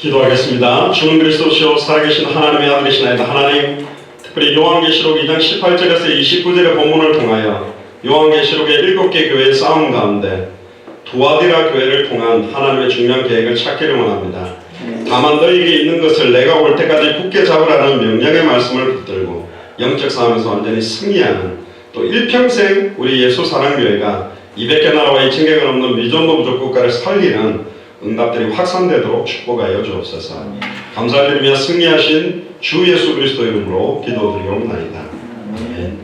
기도하겠습니다. 주는 그리스도시요 살아계신 하나님의 아들이시나이다. 하나님, 특별히 요한계시록 2장 18절에서 29절의 본문을 통하여 요한계시록의 7개 교회의 싸움 가운데 두아디라 교회를 통한 하나님의 중요한 계획을 찾기를 원합니다. 다만 너희에게 있는 것을 내가 올 때까지 굳게 잡으라는 명령의 말씀을 붙들고 영적 싸움에서 완전히 승리하는, 또 일평생 우리 예수 사랑교회가 200개 나라와 2000개가 넘는 미전도 부족 국가를 살리는 응답들이 확산되도록 축복하여 주옵소서. 감사드리며 승리하신 주 예수 그리스도 이름으로 기도드리옵나이다. 아멘.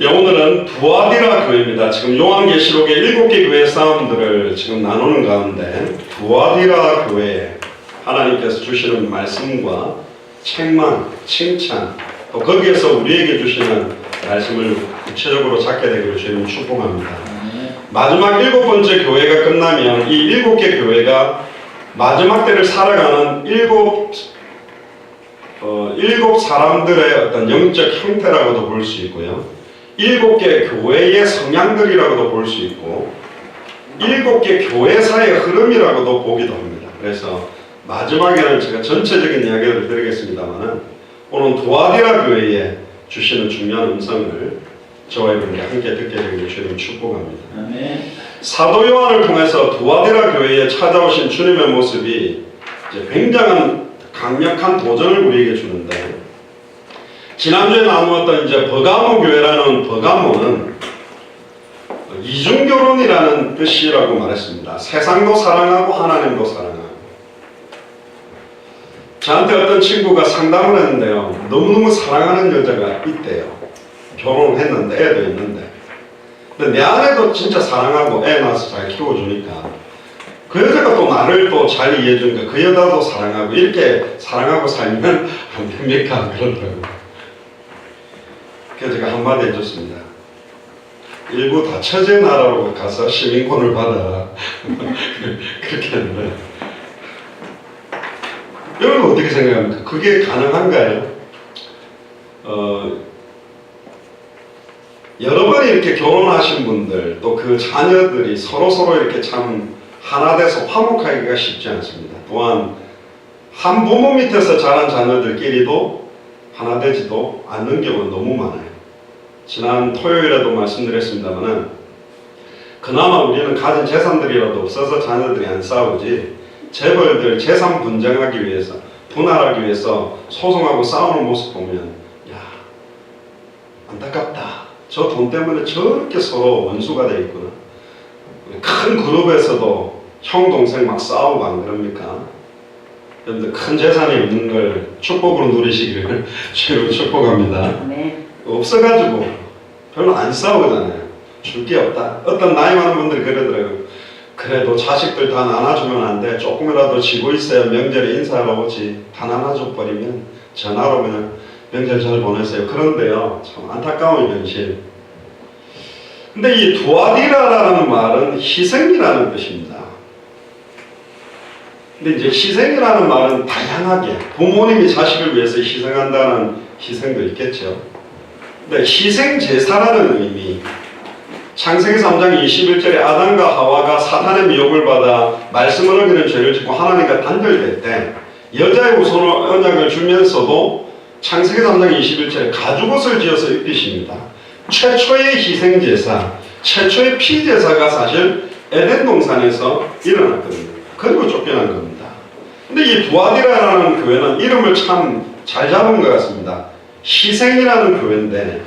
오늘은 두아디라 교회입니다. 지금 요한계시록의 7개 교회 싸움들을 지금 나누는 가운데 두아디라 교회에 하나님께서 주시는 말씀과 책망, 칭찬, 또 거기에서 우리에게 주시는 말씀을 구체적으로 찾게 되기를 주님 축복합니다. 마지막 7번째 교회가 끝나면 이 7개 교회가 마지막 때를 살아가는 일곱 사람들의 어떤 영적 형태라고도 볼 수 있고요. 7개 교회의 성향들이라고도 볼 수 있고 7개 교회사의 흐름이라고도 보기도 합니다. 그래서 마지막에는 제가 전체적인 이야기를 드리겠습니다만 오늘 두아디라 교회에 주시는 중요한 음성을 저와 여러분이 함께 듣게 되기를 주님 축복합니다. 아멘. 사도 요한을 통해서 두아디라 교회에 찾아오신 주님의 모습이 이제 굉장한 강력한 도전을 우리에게 주는데, 지난주에 나누었던 이제 버가모 교회라는 버가모는 이중결혼이라는 뜻이라고 말했습니다. 세상도 사랑하고 하나님도 사랑하고. 저한테 어떤 친구가 상담을 했는데요, 너무너무 사랑하는 여자가 있대요. 결혼을 했는데 애도 있는데, 근데 내 아내도 진짜 사랑하고 애 낳아서 잘 키워주니까 그 여자가 또 나를 또 잘 이해해주니까 그 여자도 사랑하고, 이렇게 사랑하고 살면 안 됩니까? 그러더라고요. 그래서 제가 한마디 해줬습니다. 일부 다처제 나라로 가서 시민권을 받아라. 그렇게 했는데, 여러분 어떻게 생각합니까? 그게 가능한가요? 여러 번 이렇게 결혼하신 분들, 또 그 자녀들이 서로 이렇게 참 하나 돼서 화목하기가 쉽지 않습니다. 또한 한 부모 밑에서 자란 자녀들끼리도 하나 되지도 않는 경우는 너무 많아요. 지난 토요일에도 말씀드렸습니다만 그나마 우리는 가진 재산들이라도 없어서 자녀들이 안 싸우지, 재벌들 재산 분쟁하기 위해서, 분할하기 위해서 소송하고 싸우는 모습 보면 야, 안타깝다. 저 돈 때문에 저렇게 서로 원수가 되어 있구나. 큰 그룹에서도 형 동생 막 싸우고 안 그럽니까? 여러분들 큰 재산이 없는 걸 축복으로 누리시기를 주로 축복합니다. 네. 없어가지고 별로 안 싸우잖아요. 줄 게 없다. 어떤 나이 많은 분들이 그러더라고요. 그래도 자식들 다 나눠주면 안 돼. 조금이라도 지고 있어야 명절에 인사하러 오지. 다 나눠줘버리면 전화로 그냥 명절 잘 보내세요. 그런데요, 참 안타까운 현실. 근데 이 두아디라라는 말은 희생이라는 뜻입니다. 근데 이제 희생이라는 말은 다양하게, 부모님이 자식을 위해서 희생한다는 희생도 있겠죠. 근데 희생 제사라는 의미, 창세기 3장 21절에 아담과 하와가 사탄의 미혹을 받아 말씀을 어기는 죄를 짓고 하나님과 단절될 때 여자의 우선 언약을 주면서도 창세기 3장 21절에 가죽옷을 지어서 입히십니다. 최초의 희생제사, 최초의 피제사가 사실 에덴 동산에서 일어났거든요. 그리고 쫓겨난 겁니다. 근데 이 두아디라라는 교회는 이름을 참 잘 잡은 것 같습니다. 희생이라는 교회인데,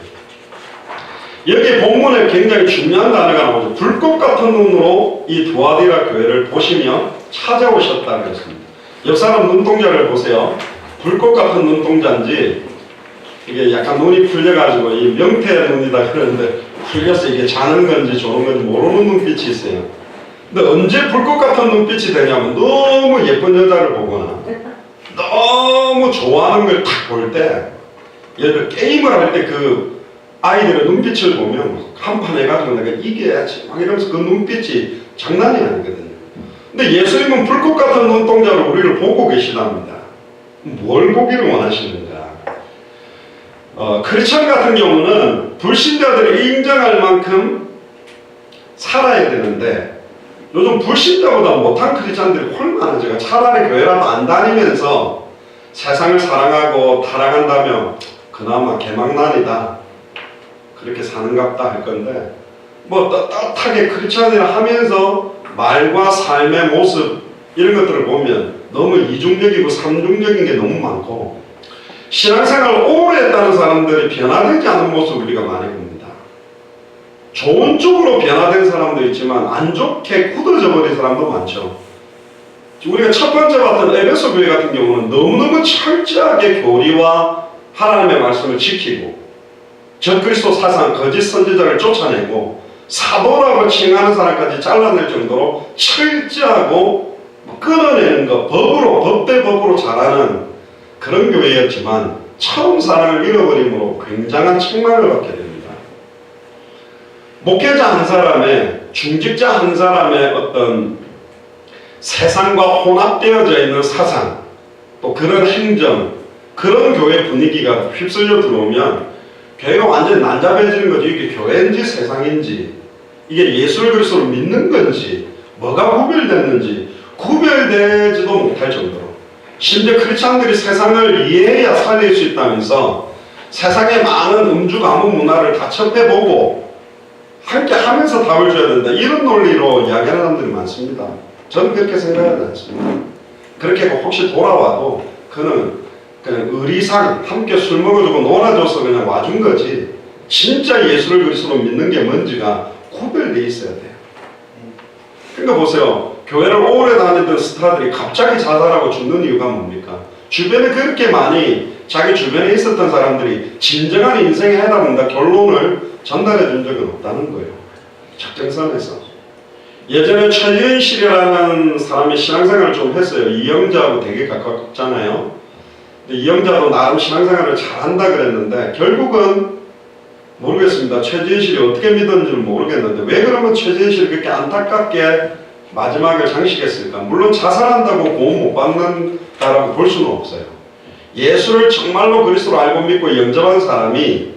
여기 본문에 굉장히 중요한 단어가 나오죠. 불꽃 같은 눈으로 이 두아디라 교회를 보시며 찾아오셨다고 했습니다. 옆 사람 눈동자를 보세요. 불꽃 같은 눈동자인지, 이게 약간 눈이 풀려가지고 이 명태 눈이다 그러는데 풀려서 이게 자는 건지 조는 건지 모르는 눈빛이 있어요. 근데 언제 불꽃 같은 눈빛이 되냐면 너무 예쁜 여자를 보거나 너무 좋아하는 걸 딱 볼 때, 예를 들어 게임을 할 때 그 아이들의 눈빛을 보면 한판 해가지고 내가 이겨야지 막 이러면서 그 눈빛이 장난이 아니거든요. 근데 예수님은 불꽃 같은 눈동자로 우리를 보고 계시답니다. 뭘 보기를 원하시는가? 크리스천 같은 경우는 불신자들이 인정할 만큼 살아야 되는데 요즘 불신자보다 못한 크리스찬들이 얼마나 제가 차라리 교회라도 안 다니면서 세상을 사랑하고 타락한다면 그나마 개망난이다 그렇게 사는갑다 할 건데 뭐 떳떳하게 크리스찬이라 하면서 말과 삶의 모습 이런 것들을 보면 너무 이중적이고 삼중적인 게 너무 많고 신앙생활을 오래 했다는 사람들이 변화되지 않은 모습을 우리가 많이 봅니다. 좋은 쪽으로 변화된 사람도 있지만 안 좋게 굳어져 버린 사람도 많죠. 우리가 첫 번째 봤던 에베소 교회 같은 경우는 너무너무 철저하게 교리와 하나님의 말씀을 지키고 적그리스도 사상 거짓 선지자를 쫓아내고 사도라고 칭하는 사람까지 잘라낼 정도로 철저하고 끊어내는 거 법으로 법대법으로 잘하는 그런 교회였지만 처음 사랑을 잃어버림으로 굉장한 책망을 받게 됩니다. 목회자 한 사람의 중직자 한 사람의 어떤 세상과 혼합되어져 있는 사상 또 그런 행정 그런 교회 분위기가 휩쓸려 들어오면 교회가 완전히 난잡해지는 거죠. 이게 교회인지 세상인지 이게 예수 그리스도를 믿는 건지 뭐가 구별됐는지 구별되지도 못할 정도로 심지어 크리스찬들이 세상을 이해해야 살릴 수 있다면서 세상의 많은 음주 가문 문화를 다 접해보고 함께 하면서 답을 줘야 된다 이런 논리로 이야기하는 사람들이 많습니다. 저는 그렇게 생각하지 않습니다. 그렇게 혹시 돌아와도 그는 그냥 의리상 함께 술 먹어주고 놀아줘서 그냥 와준 거지 진짜 예수를 그리스도로 믿는 게 뭔지가 구별되어 있어야 돼요. 그러니까 보세요. 교회를 오래 다니던 스타들이 갑자기 자살하고 죽는 이유가 뭡니까? 주변에 그렇게 많이 자기 주변에 있었던 사람들이 진정한 인생에 해답한다 결론을 전달해 준 적은 없다는 거예요. 적정선에서. 예전에 최윤실이라는 사람이 신앙생활을 좀 했어요. 이영자하고 되게 가깝잖아요. 근데 이영자도 나름 신앙생활을 잘한다 그랬는데 결국은 모르겠습니다. 최진실이 어떻게 믿었는지는 모르겠는데 왜 그러면 최진실이 그렇게 안타깝게 마지막을 장식했을까? 물론 자살한다고 보험 못 받는다라고 볼 수는 없어요. 예수를 정말로 그리스도로 알고 믿고 영접한 사람이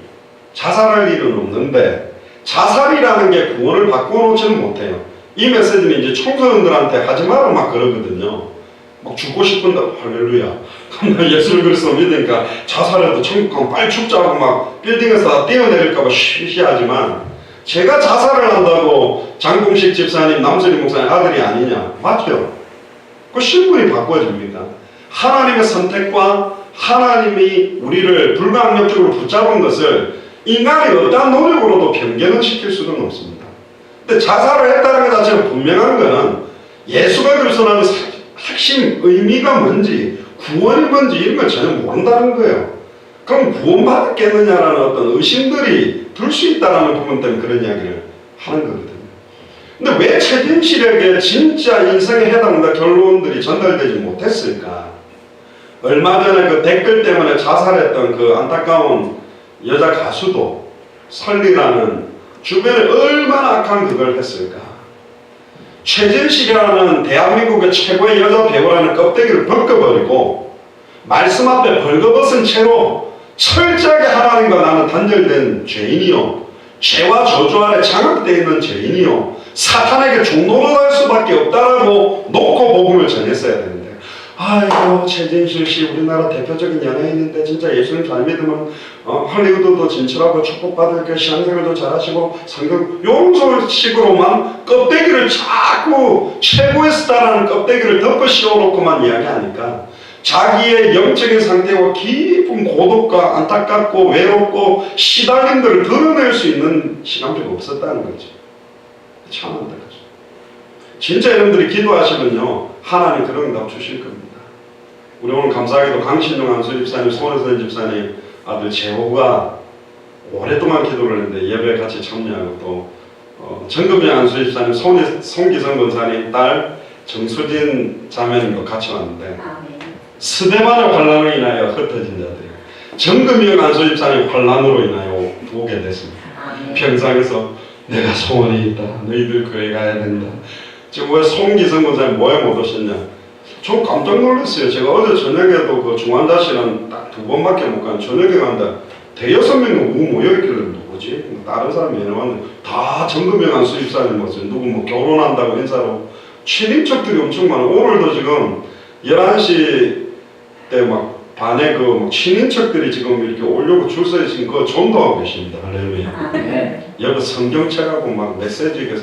자살할 일은 없는데 자살이라는 게 구원을 바꿔놓지는 못해요. 이 메시지는 이제 청소년들한테 하지 마라 막 그러거든요. 막 죽고 싶은데 할렐루야. 그럼 예수를 그리스도 믿으니까 자살해도 천국 가면 빨리 죽자고 막 빌딩에서 다 뛰어내릴까봐 쉬쉬하지만 제가 자살을 한다고 장공식 집사님, 남선희 목사님 아들이 아니냐? 맞죠? 그 신분이 바꿔집니다. 하나님의 선택과 하나님이 우리를 불가항력적으로 붙잡은 것을 인간이 어떠한 노력으로도 변경을 시킬 수는 없습니다. 근데 자살을 했다는 것 자체는 분명한 것은 예수가 그리스도라는 핵심 의미가 뭔지 구원이 뭔지 이런 걸 전혀 모른다는 거예요. 그럼 구원받았겠느냐라는 어떤 의심들이 들 수 있다는 부분 때문에 그런 이야기를 하는 거거든요. 근데 왜 최진실에게 진짜 인생에 해당한다 결론들이 전달되지 못했을까? 얼마 전에 그 댓글 때문에 자살했던 그 안타까운 여자 가수도 설리라는 주변에 얼마나 악한 그걸 했을까? 최진실이라는 대한민국의 최고의 여자 배우라는 껍데기를 벗겨버리고 말씀 앞에 벌거벗은 채로 철저하게 하나님과 나는 단절된 죄인이요 죄와 저주 아래 장악되어 있는 죄인이요 사탄에게 종노릇할 수밖에 없다라고 놓고 복음을 전했어야 되는데 아이고 최진실 씨 우리나라 대표적인 연예인인데 진짜 예수님 잘 믿으면 할리우드도 진출하고 축복받을 게 신앙생활도 잘하시고 성경 이런 식으로만 껍데기를 자꾸 최고의 스타라는 껍데기를 덮어 씌워놓고만 이야기하니까 자기의 영적인 상태와 깊은 고독과 안타깝고 외롭고 시달림들을 드러낼 수 있는 시간표가 없었다는 거죠. 참 안타깝죠. 진짜 여러분들이 기도하시면요 하나님 그런 응답 주실 겁니다. 우리 오늘 감사하게도 강신용 안수 집사님, 손혜선 집사님 아들 재호가 오랫동안 기도를 했는데 예배에 같이 참여하고 또 정금영 안수 집사님, 송기성 권사님 딸 정수진 자매님도 같이 왔는데 스데반의 환란으로 인하여 흩어진 자들이 정금영 안수 집사님 환란으로 인하여 오게 됐습니다. 평상에서 내가 소원이 있다. 너희들 교회 가야 된다. 지금 왜 송기성 권사님 뭐에 못 오셨냐? 저 깜짝 놀랐어요. 제가 어제 저녁에도 그 중환자실은 딱 2번밖에 못 간 저녁에 간다. 대여섯 명이 모여있길래 누구지? 뭐 다른 사람이 연애왔는데 다 정금명한 수입사님 뭐지? 누구 뭐 결혼한다고 인사로 친인척들이 엄청 많아. 오늘도 지금 11시 때 막 반에 그 친인척들이 지금 이렇게 오려고 줄 서에 지금 그거 전도하고 계십니다. 할렐루야. 여기 성경책하고 막 메시지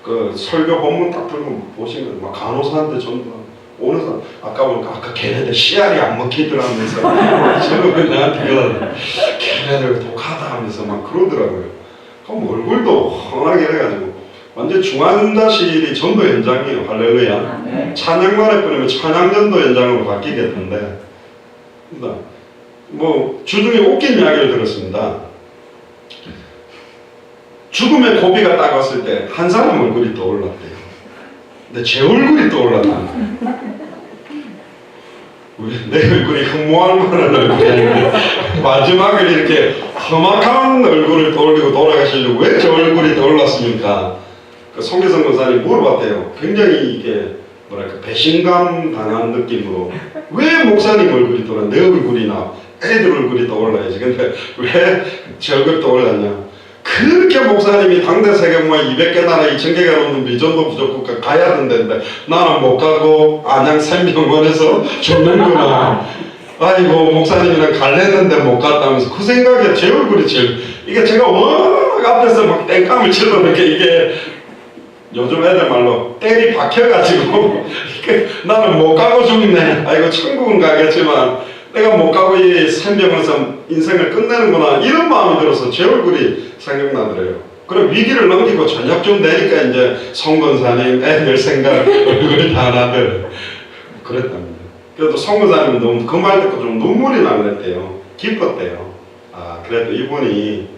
그 설교 본문 딱 들고 보시면 막 간호사한테 전도하고 오는 사람 아까 보니까 아까 걔네들 씨알이 안 먹히더라면서 저는 나한테 그러더라고요. 걔네들 독하다 하면서 막 그러더라고요. 그럼 얼굴도 훤하게 해가지고 완전 중환자실이 전도 현장이에요. 할렐루야. 찬양만 해버리면 찬양전도 현장으로 바뀌게 되는데 뭐 주중에 웃긴 이야기를 들었습니다. 죽음의 고비가 딱 왔을 때 한 사람 얼굴이 떠올랐대요. 근데 제 얼굴이 떠올랐다는 거예요. 내 얼굴이 흠모할 만한 얼굴이 아닌데 마지막에 이렇게 험악한 얼굴을 떠올리고 돌아가시려고 왜 제 얼굴이 떠올랐습니까? 그 송계성 권사님 물어봤대요. 굉장히 이게 뭐랄까 배신감 당한 느낌으로 왜 목사님 얼굴이 떠올라? 내 얼굴이나 애들 얼굴이 떠올라야지. 근데 왜 제 얼굴이 떠올랐냐? 그렇게 목사님이 당대 세계문화 200개 나라 2000개가 넘는 미전도 부족국가 가야 된다는데 나는 못 가고 안양 샘병원에서 죽는구나. 아이고 목사님이랑 갈랬는데 못 갔다면서 그 생각에 제 얼굴이 제일 이게 제가 워낙 앞에서 막 땡깡을 치러놓은 게 이게 요즘 애들 말로 때리 박혀가지고 나는 못 가고 죽네. 아이고 천국은 가겠지만 내가 못 가고 이 샘병원에서 인생을 끝내는구나 이런 마음이 들어서 제 얼굴이 생각나더래요. 그럼 위기를 넘기고 저녁쯤 되니까 이제 송건사님 애들 생각 얼굴이 다 나더래요. 그랬답니다. 그래도 송건사님은 너무 그 말 듣고 좀 눈물이 나랬대요. 기뻤대요. 아 그래도 이분이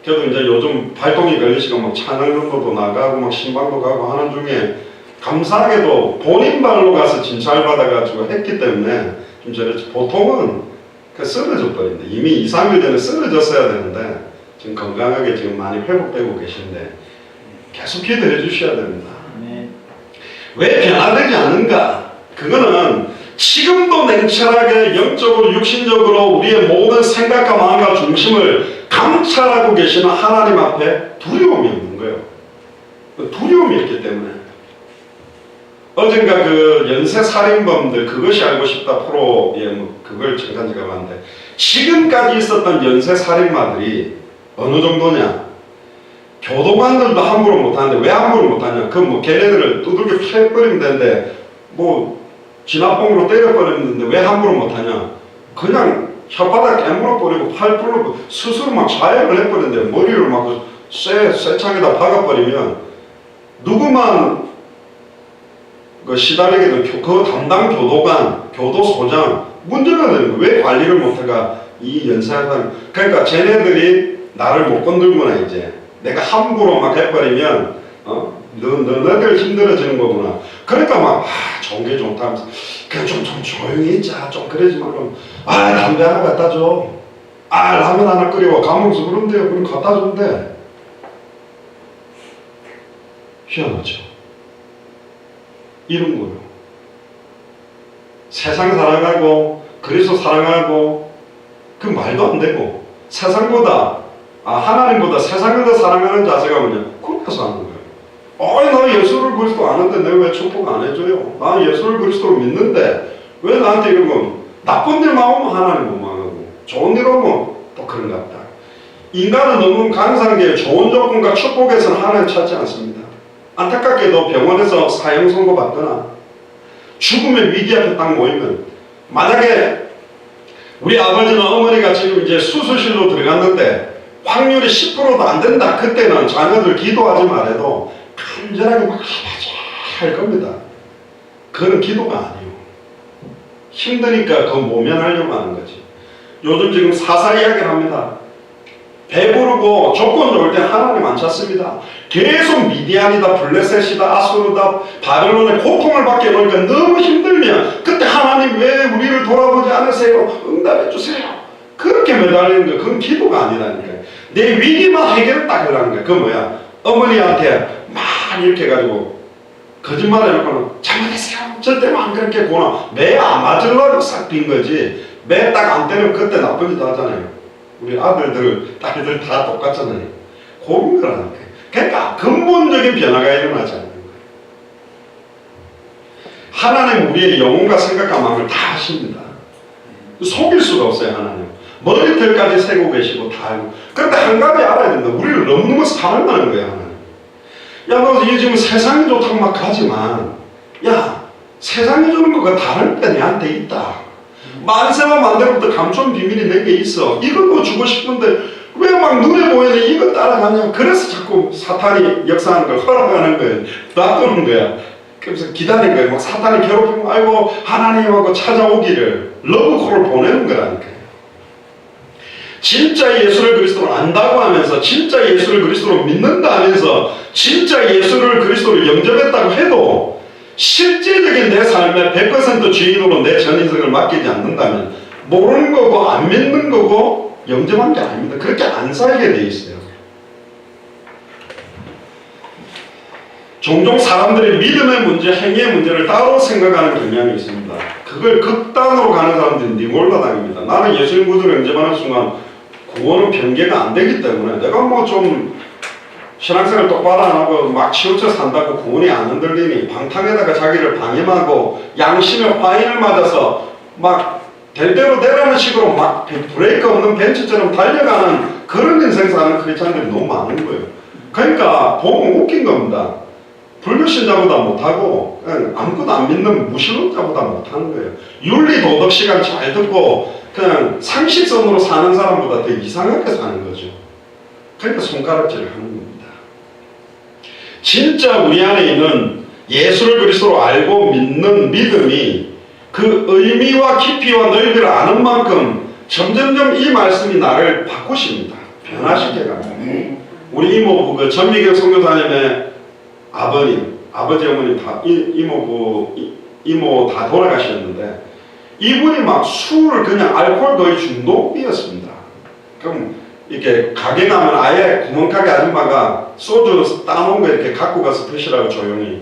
그래도 이제 요즘 발동이 걸리시고 막 찬양전도도 나가고 막 신방도 가고 하는 중에 감사하게도 본인 발로 가서 진찰받아가지고 했기 때문에 좀 저랬지. 보통은 그 쓰러져 버린다. 이미 2, 3일 전에 쓰러졌어야 되는데 지금 건강하게 지금 많이 회복되고 계신데 계속 기도해 주셔야 됩니다. 왜 변화되지 않는가? 그거는 지금도 냉철하게 영적으로 육신적으로 우리의 모든 생각과 마음과 중심을 감찰하고 계시는 하나님 앞에 두려움이 없는 거예요. 두려움이 있기 때문에 어젠가 그 연쇄살인범들 그것이 알고 싶다 프로에 뭐 그걸 잠깐 봤는데 지금까지 있었던 연쇄살인마들이 어느 정도냐? 교도관들도 함부로 못하는데 왜 함부로 못하냐? 그 뭐 걔네들을 두들겨 패버리면 되는데 뭐 진압봉으로 때려버리면 되는데 왜 함부로 못하냐? 그냥 혓바닥 깨물어 버리고 팔 풀로 스스로 막 자해를 해버리는데 머리를 막 쇠창에다 박아버리면 누구만 그 시달리게 되면 그 담당 교도관, 교도소장 문제가 되는 거예요. 왜 관리를 못해가 이 연쇄하는 그러니까 쟤네들이 나를 못 건들구나 이제 내가 함부로 막 해버리면 너네들 힘들어지는 거구나. 그러니까 막 좋은 게 좋다 하면서 그냥 좀 조용히 있자 좀 그러지 말고 담배 하나 갖다 줘. 라면 하나 끓여 가면서 그런데요. 그럼 갖다 준대. 희한하죠. 이런 거요. 세상 사랑하고 그리스도 사랑하고 그 말도 안 되고 세상보다 하나님보다 세상을 더 사랑하는 자세가 뭐냐? 그래서 하는 거예요. 나 예수를 그리스도 아는데 내가 왜 축복 안 해줘요? 나 예수를 그리스도로 믿는데 왜 나한테 이러면 나쁜 일만 오면 하나님 못 망하고 좋은 일 오면 또 그런 것 같다. 인간은 너무 강성한 게 좋은 조건과 축복에서는 하나님 찾지 않습니다. 안타깝게도 병원에서 사형 선고 받거나 죽음의 위기 앞에 딱 모이면 만약에 우리 아버지나 어머니가 지금 이제 수술실로 들어갔는데 확률이 10%도 안 된다. 그때는 자녀들 기도하지 말아도 간절하게 막 할 겁니다. 그건 기도가 아니에요. 힘드니까 그 모면하려고 하는 거지. 요즘 지금 사사 이야기를 합니다. 배부르고 조건 좋을 땐 하나님 안 찾습니다. 계속 미디안이다, 블레셋이다, 아수르다, 바벨론의 고통을 받게 해놓으니까 너무 힘들면 그때 하나님 왜 우리를 돌아보지 않으세요? 응답해 주세요. 그렇게 매달리는 거 그건 기도가 아니라니까요. 내 위기만 해결을 딱 하라는 거야. 그건 뭐야? 어머니한테 막 이렇게 해가지고 거짓말 해놓고는 잘못했어요. 절대로 안 그렇게 구나. 매 안 맞으려고 싹 빈 거지. 매 딱 안 때리면 그때 나쁜 짓 하잖아요. 우리 아들들, 딸들 다 똑같잖아요. 그런 거라는 거예요. 그러니까 근본적인 변화가 일어나지 않는 거예요. 하나님 우리의 영혼과 생각과 마음을 다 아십니다. 속일 수가 없어요. 하나님 머리털까지 세고 계시고 다 알고. 그런데 한 가지 알아야 된다. 우리를 너무너무 사랑하는 거예요. 하나님. 야, 너 이게 지금 세상이 좋다고 막 가지만, 야, 세상이 주는 거가 다른 게 내한테 있다. 만세와 만대로부터 감춘 비밀이 내게 있어. 이건 뭐 주고 싶은데 왜 막 눈에 보이는 이거 따라가냐. 그래서 자꾸 사탄이 역사하는 걸 허락하는 거예요. 놔두는 거야. 그래서 기다린 거예요. 막 사탄이 괴롭히면 아이고 하나님하고 찾아오기를 러브콜을 보내는 거라니까요. 진짜 예수를 그리스도로 안다고 하면서, 진짜 예수를 그리스도로 믿는다 하면서, 진짜 예수를 그리스도로 영접했다고 해도 실제적인 내 삶에 100% 주인으로 내 전 인생을 맡기지 않는다면 모르는 거고 안 믿는 거고 영접한 게 아닙니다. 그렇게 안 살게 돼 있어요. 종종 사람들이 믿음의 문제, 행위의 문제를 따로 생각하는 경향이 있습니다. 그걸 극단으로 가는 사람들이 니골라당입니다. 나는 예수님 구주를 영접하는 순간 구원은 변개가 안 되기 때문에 내가 뭐 좀 신앙생활 똑바로 안 하고 막 치우쳐 산다고 구원이 안 흔들리니 방탕에다가 자기를 방임하고 양심의 화인을 맞아서 막 될 대로 되라는 식으로 막 브레이크 없는 벤츠처럼 달려가는 그런 인생 사는 크리스찬들이 너무 많은 거예요. 그러니까 보면 웃긴 겁니다. 불교신자보다 못하고 그냥 아무것도 안 믿는 무신론자보다 못하는 거예요. 윤리 도덕 시간 잘 듣고 그냥 상식선으로 사는 사람보다 더 이상하게 사는 거죠. 그러니까 손가락질을 하는 겁니다. 진짜 우리 안에 있는 예수를 그리스도로 알고 믿는 믿음이 그 의미와 깊이와 넓이를 아는 만큼 점점점 이 말씀이 나를 바꾸십니다. 변화시켜 갑니다. 우리 이모부 그 전미경 선교사님의 아버님, 아버지 어머님 다 이모 다 돌아가셨는데 이분이 막 술을 그냥 알코올 거의 중독이었습니다. 그럼 이렇게 가게 가면 아예 구멍가게 아줌마가 소주 따놓은 거 이렇게 갖고 가서 드시라고 조용히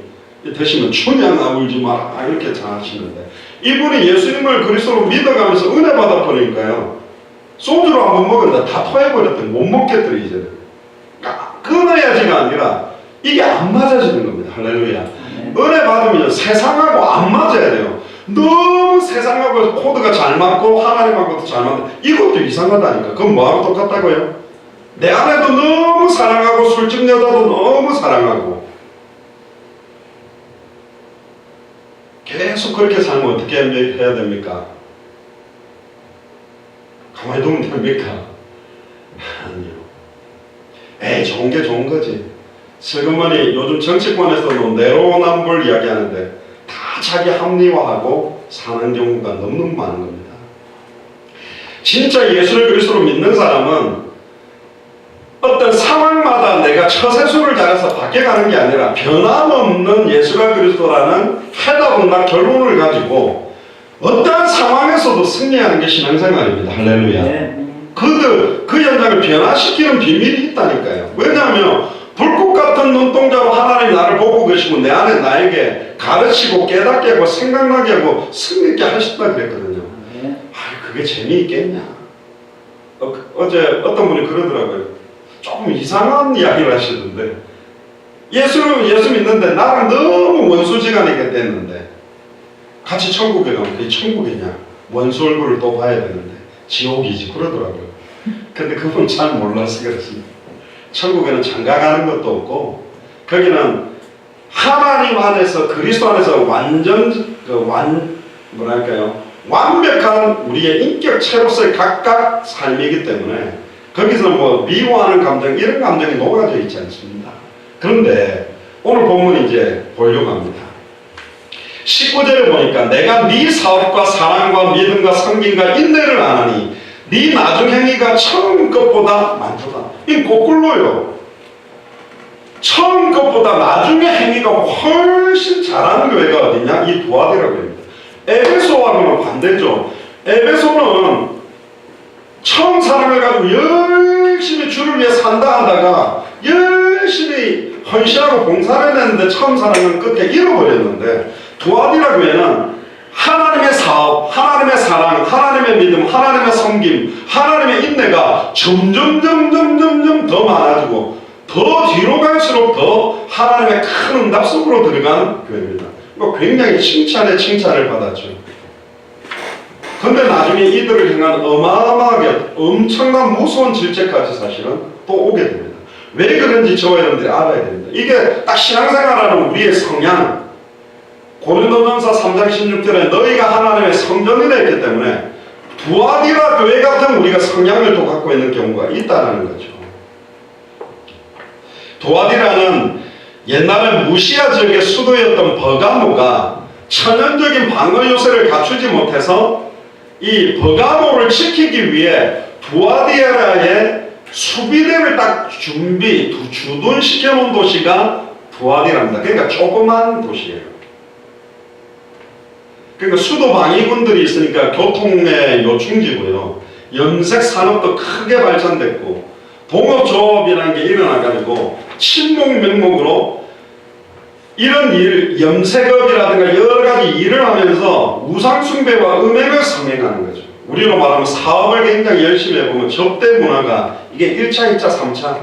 드시면 춘향아 울지 마라 이렇게 잘하시는데 이분이 예수님을 그리스도로 믿어가면서 은혜 받아버리니까요 소주로 한번 먹었는데 다 토해버렸더니 못 먹겠더니 이제 끊어야지가 아니라 이게 안 맞아지는 겁니다. 할렐루야. 은혜 받으면 세상하고 안 맞아야 돼요. 너무 세상하고 코드가 잘 맞고 하나님하고도 잘 맞는데 이것도 이상하다니까. 그건 뭐하고 똑같다고요? 내 아내도 너무 사랑하고 술집 여자도 너무 사랑하고 계속 그렇게 살면 어떻게 해야 됩니까? 가만히 두면 됩니까? 아니요. 에이 좋은 게 좋은 거지. 슬그머니 요즘 정치권에서도 내로남불 이야기하는데 다 자기 합리화하고 사는 경우가 너무너무 많은 겁니다. 진짜 예수를 그리스도로 믿는 사람은 어떤 상황마다 내가 처세술을 잘해서 바뀌어가는 게 아니라 변함없는 예수가 그리스도라는 해답응답 결론을 가지고 어떠한 상황에서도 승리하는 게 신앙생활입니다. 할렐루야. 그 현장을 변화시키는 비밀이 있다니까요. 왜냐하면 불꽃 같은 눈동자로 하나님 나를 보고 계시고 내 안에 나에게 가르치고 깨닫게 하고 생각나게 하고 승리있게 하신다 그랬거든요. 그게 재미있겠냐. 어제 어떤 분이 그러더라고요. 조금 이상한 이야기를 하시던데 예수 믿는데 나랑 너무 원수지간이게 됐는데 같이 천국에 가면 그게 천국이냐 원수 얼굴을 또 봐야 되는데 지옥이지 그러더라고요. 근데 그분 잘 몰라서 그렇습니다. 천국에는 장가가는 것도 없고 거기는 하나님 안에서 그리스도 안에서 완전 완벽한 우리의 인격체로서의 각각 삶이기 때문에 거기서 뭐 미워하는 감정 이런 감정이 녹아져 있지 않습니다. 그런데 오늘 본문 이제 보려고 합니다. 19절에 보니까 내가 네 사업과 사랑과 믿음과 섬김과 인내를 아나니 네 나중 행위가 처음 것보다 많도다. 이 거꾸로요. 처음 것보다 나중에 행위가 훨씬 잘하는 교회가 어디냐? 이 두아디라고 합니다. 에베소하고는 반대죠. 에베소는 처음 사랑을 가지고 열심히 주를 위해 산다 하다가 열심히 헌신하고 봉사를 했는데 처음 사랑은 끝에 잃어버렸는데 두아디라 교회는 하나님의 사업, 하나님의 사랑 사랑, 하나님의 믿음, 하나님의 섬김, 하나님의 인내가 점점 더 많아지고 더 뒤로 갈수록 더 하나님의 큰 응답 속으로 들어간 교회입니다. 굉장히 칭찬을 받았죠. 근데 나중에 이들을 향한 어마어마하게 엄청난 무서운 질책까지 사실은 또 오게 됩니다. 왜 그런지 저와 여러분들이 알아야 됩니다. 이게 딱 신앙생활하는 우리의 성향, 고린도전서 3장 16절에 너희가 하나님의 성전이라 했기 때문에 두아디라 교회 같은 우리가 성향을 또 갖고 있는 경우가 있다는 거죠. 두아디라는 옛날에 무시아 지역의 수도였던 버가모가 천연적인 방어 요새를 갖추지 못해서 이 버가모를 지키기 위해 두아디라의 수비대를 딱 주둔시켜 놓은 도시가 두아디라입니다. 그러니까 조그만 도시예요. 그러니까 수도 방위군들이 있으니까 교통의 요충지고요. 염색 산업도 크게 발전됐고 동업조합이라는 게 일어나가지고 친목명목으로 이런 일, 염색업이라든가 여러 가지 일을 하면서 우상숭배와 음행을 성행하는 거죠. 우리로 말하면 사업을 굉장히 열심히 해보면 접대 문화가 이게 1차, 2차, 3차.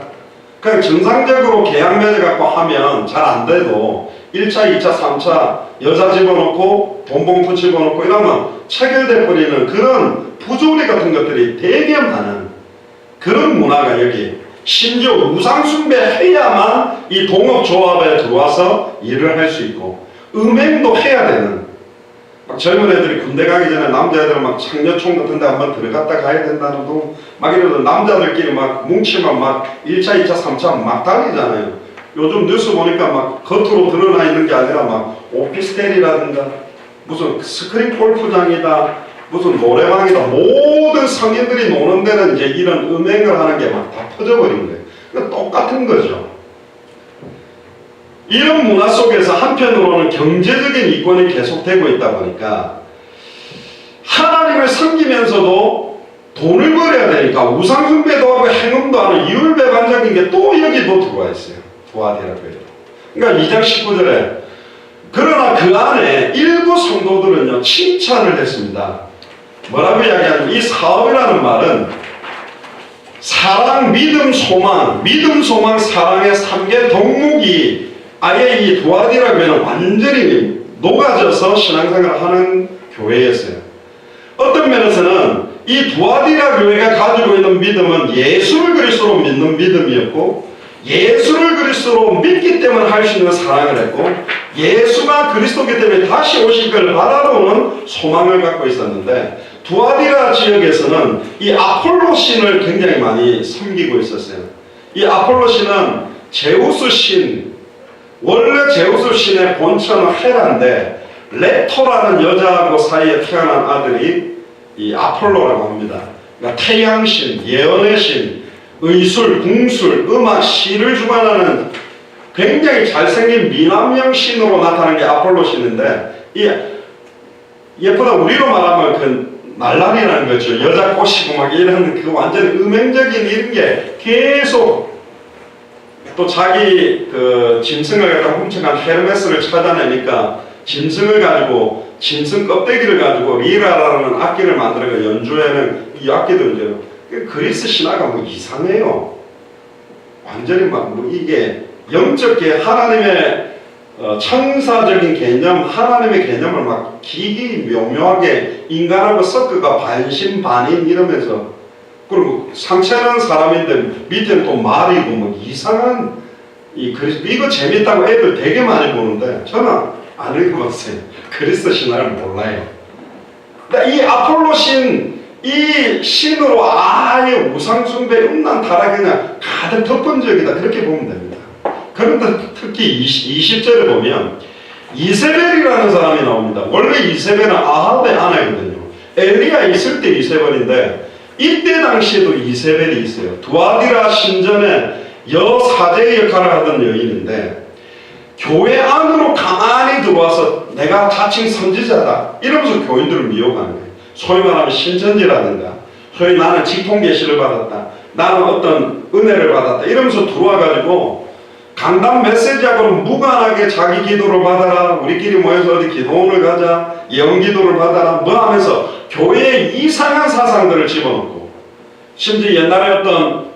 그냥 정상적으로 계약 맺어갖고 하면 잘 안 돼도 1차, 2차, 3차 여자 집어넣고 돈봉투 집어넣고 이러면 체결돼 버리는 그런 부조리 같은 것들이 되게 많은 그런 문화가 여기 심지어 우상숭배해야만 이 동업조합에 들어와서 일을 할 수 있고 음행도 해야 되는 막 젊은 애들이 군대 가기 전에 남자애들은 막 창녀총 같은 데 한번 들어갔다 가야 된다는 막 이러면서 남자들끼리 막 뭉치면 막 1차, 2차, 3차 막 다니잖아요. 요즘 뉴스 보니까 막 겉으로 드러나 있는 게 아니라 막 오피스텔이라든가 무슨 스크린 골프장이다 무슨 노래방이다 모든 성인들이 노는 데는 이제 이런 음행을 하는 게 막 다 퍼져버린 거예요. 그러니까 똑같은 거죠. 이런 문화 속에서 한편으로는 경제적인 이권이 계속되고 있다 보니까 하나님을 섬기면서도 돈을 벌어야 되니까 우상숭배도 하고 행음도 하는 이율배반적인 게 또 여기도 들어와 있어요. 두아디라교회도. 그러니까 2장 19절에 그러나 그 안에 일부 성도들은요 칭찬을 했습니다. 뭐라고 이야기하냐면 이 사업이라는 말은 사랑, 믿음, 소망, 사랑의 3개 덕목이 아예 이 두아디라 교회는 완전히 녹아져서 신앙생활을 하는 교회였어요. 어떤 면에서는 이 두아디라 교회가 가지고 있는 믿음은 예수를 그리스도로 믿는 믿음이었고 예수를 그리스도로 믿기 때문에 할 수 있는 사랑을 했고 예수가 그리스도기 때문에 다시 오실 것을 바라보는 소망을 갖고 있었는데 두아디라 지역에서는 이 아폴로 신을 굉장히 많이 섬기고 있었어요. 이 아폴로 신은 제우스 신, 원래 제우스 신의 본처는 헤라인데 레토라는 여자하고 사이에 태어난 아들이 이 아폴로라고 합니다. 그러니까 태양신, 예언의 신, 의술, 궁술, 음악, 시를 주관하는 굉장히 잘생긴 미남형 신으로 나타나는 게 아폴로 신인데 이 예쁘다 우리로 말하면 그 날라리라는 거죠. 여자 꼬시고 막 이런 그 완전히 음행적인 이런 게 계속 또 자기 그 짐승을 갖다 훔쳐간 헤르메스를 찾아내니까 짐승을 가지고 짐승 껍데기를 가지고 리라라는 악기를 만들어서 연주하는 이 악기도 이제 그리스 신화가 뭐 이상해요. 완전히 막 뭐 이게 영적계 하나님의 천사적인 개념, 하나님의 개념을 막 기기 묘묘하게 인간하고 섞어가 반신반인 이러면서 그리고 상체는 사람인데 밑에는 또 말이고 뭐 이상한 이 그리스 이거 재밌다고 애들 되게 많이 보는데 저는 안 읽어봤어요. 그리스 신화를 몰라요. 근데 이 아폴로 신 이 신으로 아예 우상숭배 음란 타락 그냥 가득 덮은 적이다 그렇게 보면 됩니다. 그런데 특히 20절에 보면 이세벨이라는 사람이 나옵니다. 원래 이세벨은 아합의 아내거든요. 엘리야 있을 때 이세벨인데 이때 당시에도 이세벨이 있어요. 두아디라 신전에 여사제의 역할을 하던 여인인데 교회 안으로 가만히 들어와서 내가 자칭 선지자다 이러면서 교인들을 미혹하는 거예요. 소위 말하면 신천지라든가 소위 나는 직통 계시를 받았다 나는 어떤 은혜를 받았다 이러면서 들어와가지고 강단 메시지하고는 무관하게 자기 기도를 받아라 우리끼리 모여서 어디 기도원을 가자 예언 기도를 받아라 뭐 하면서 교회에 이상한 사상들을 집어넣고, 심지어 옛날에 어떤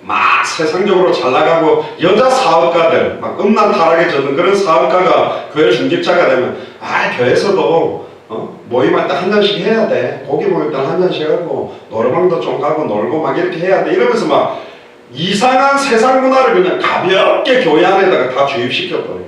막 세상적으로 잘 나가고 여자 사업가들, 막 음란 타락에 젖는 그런 사업가가 교회 중직자가 되면, 교회에서도 모임할 때 한 잔씩 해야 돼. 고기 먹을 때 한 잔씩 하고 노래방도 좀 가고 놀고 막 이렇게 해야 돼. 이러면서 막 이상한 세상 문화를 그냥 가볍게 교회 안에다가 다 주입시켜버려요.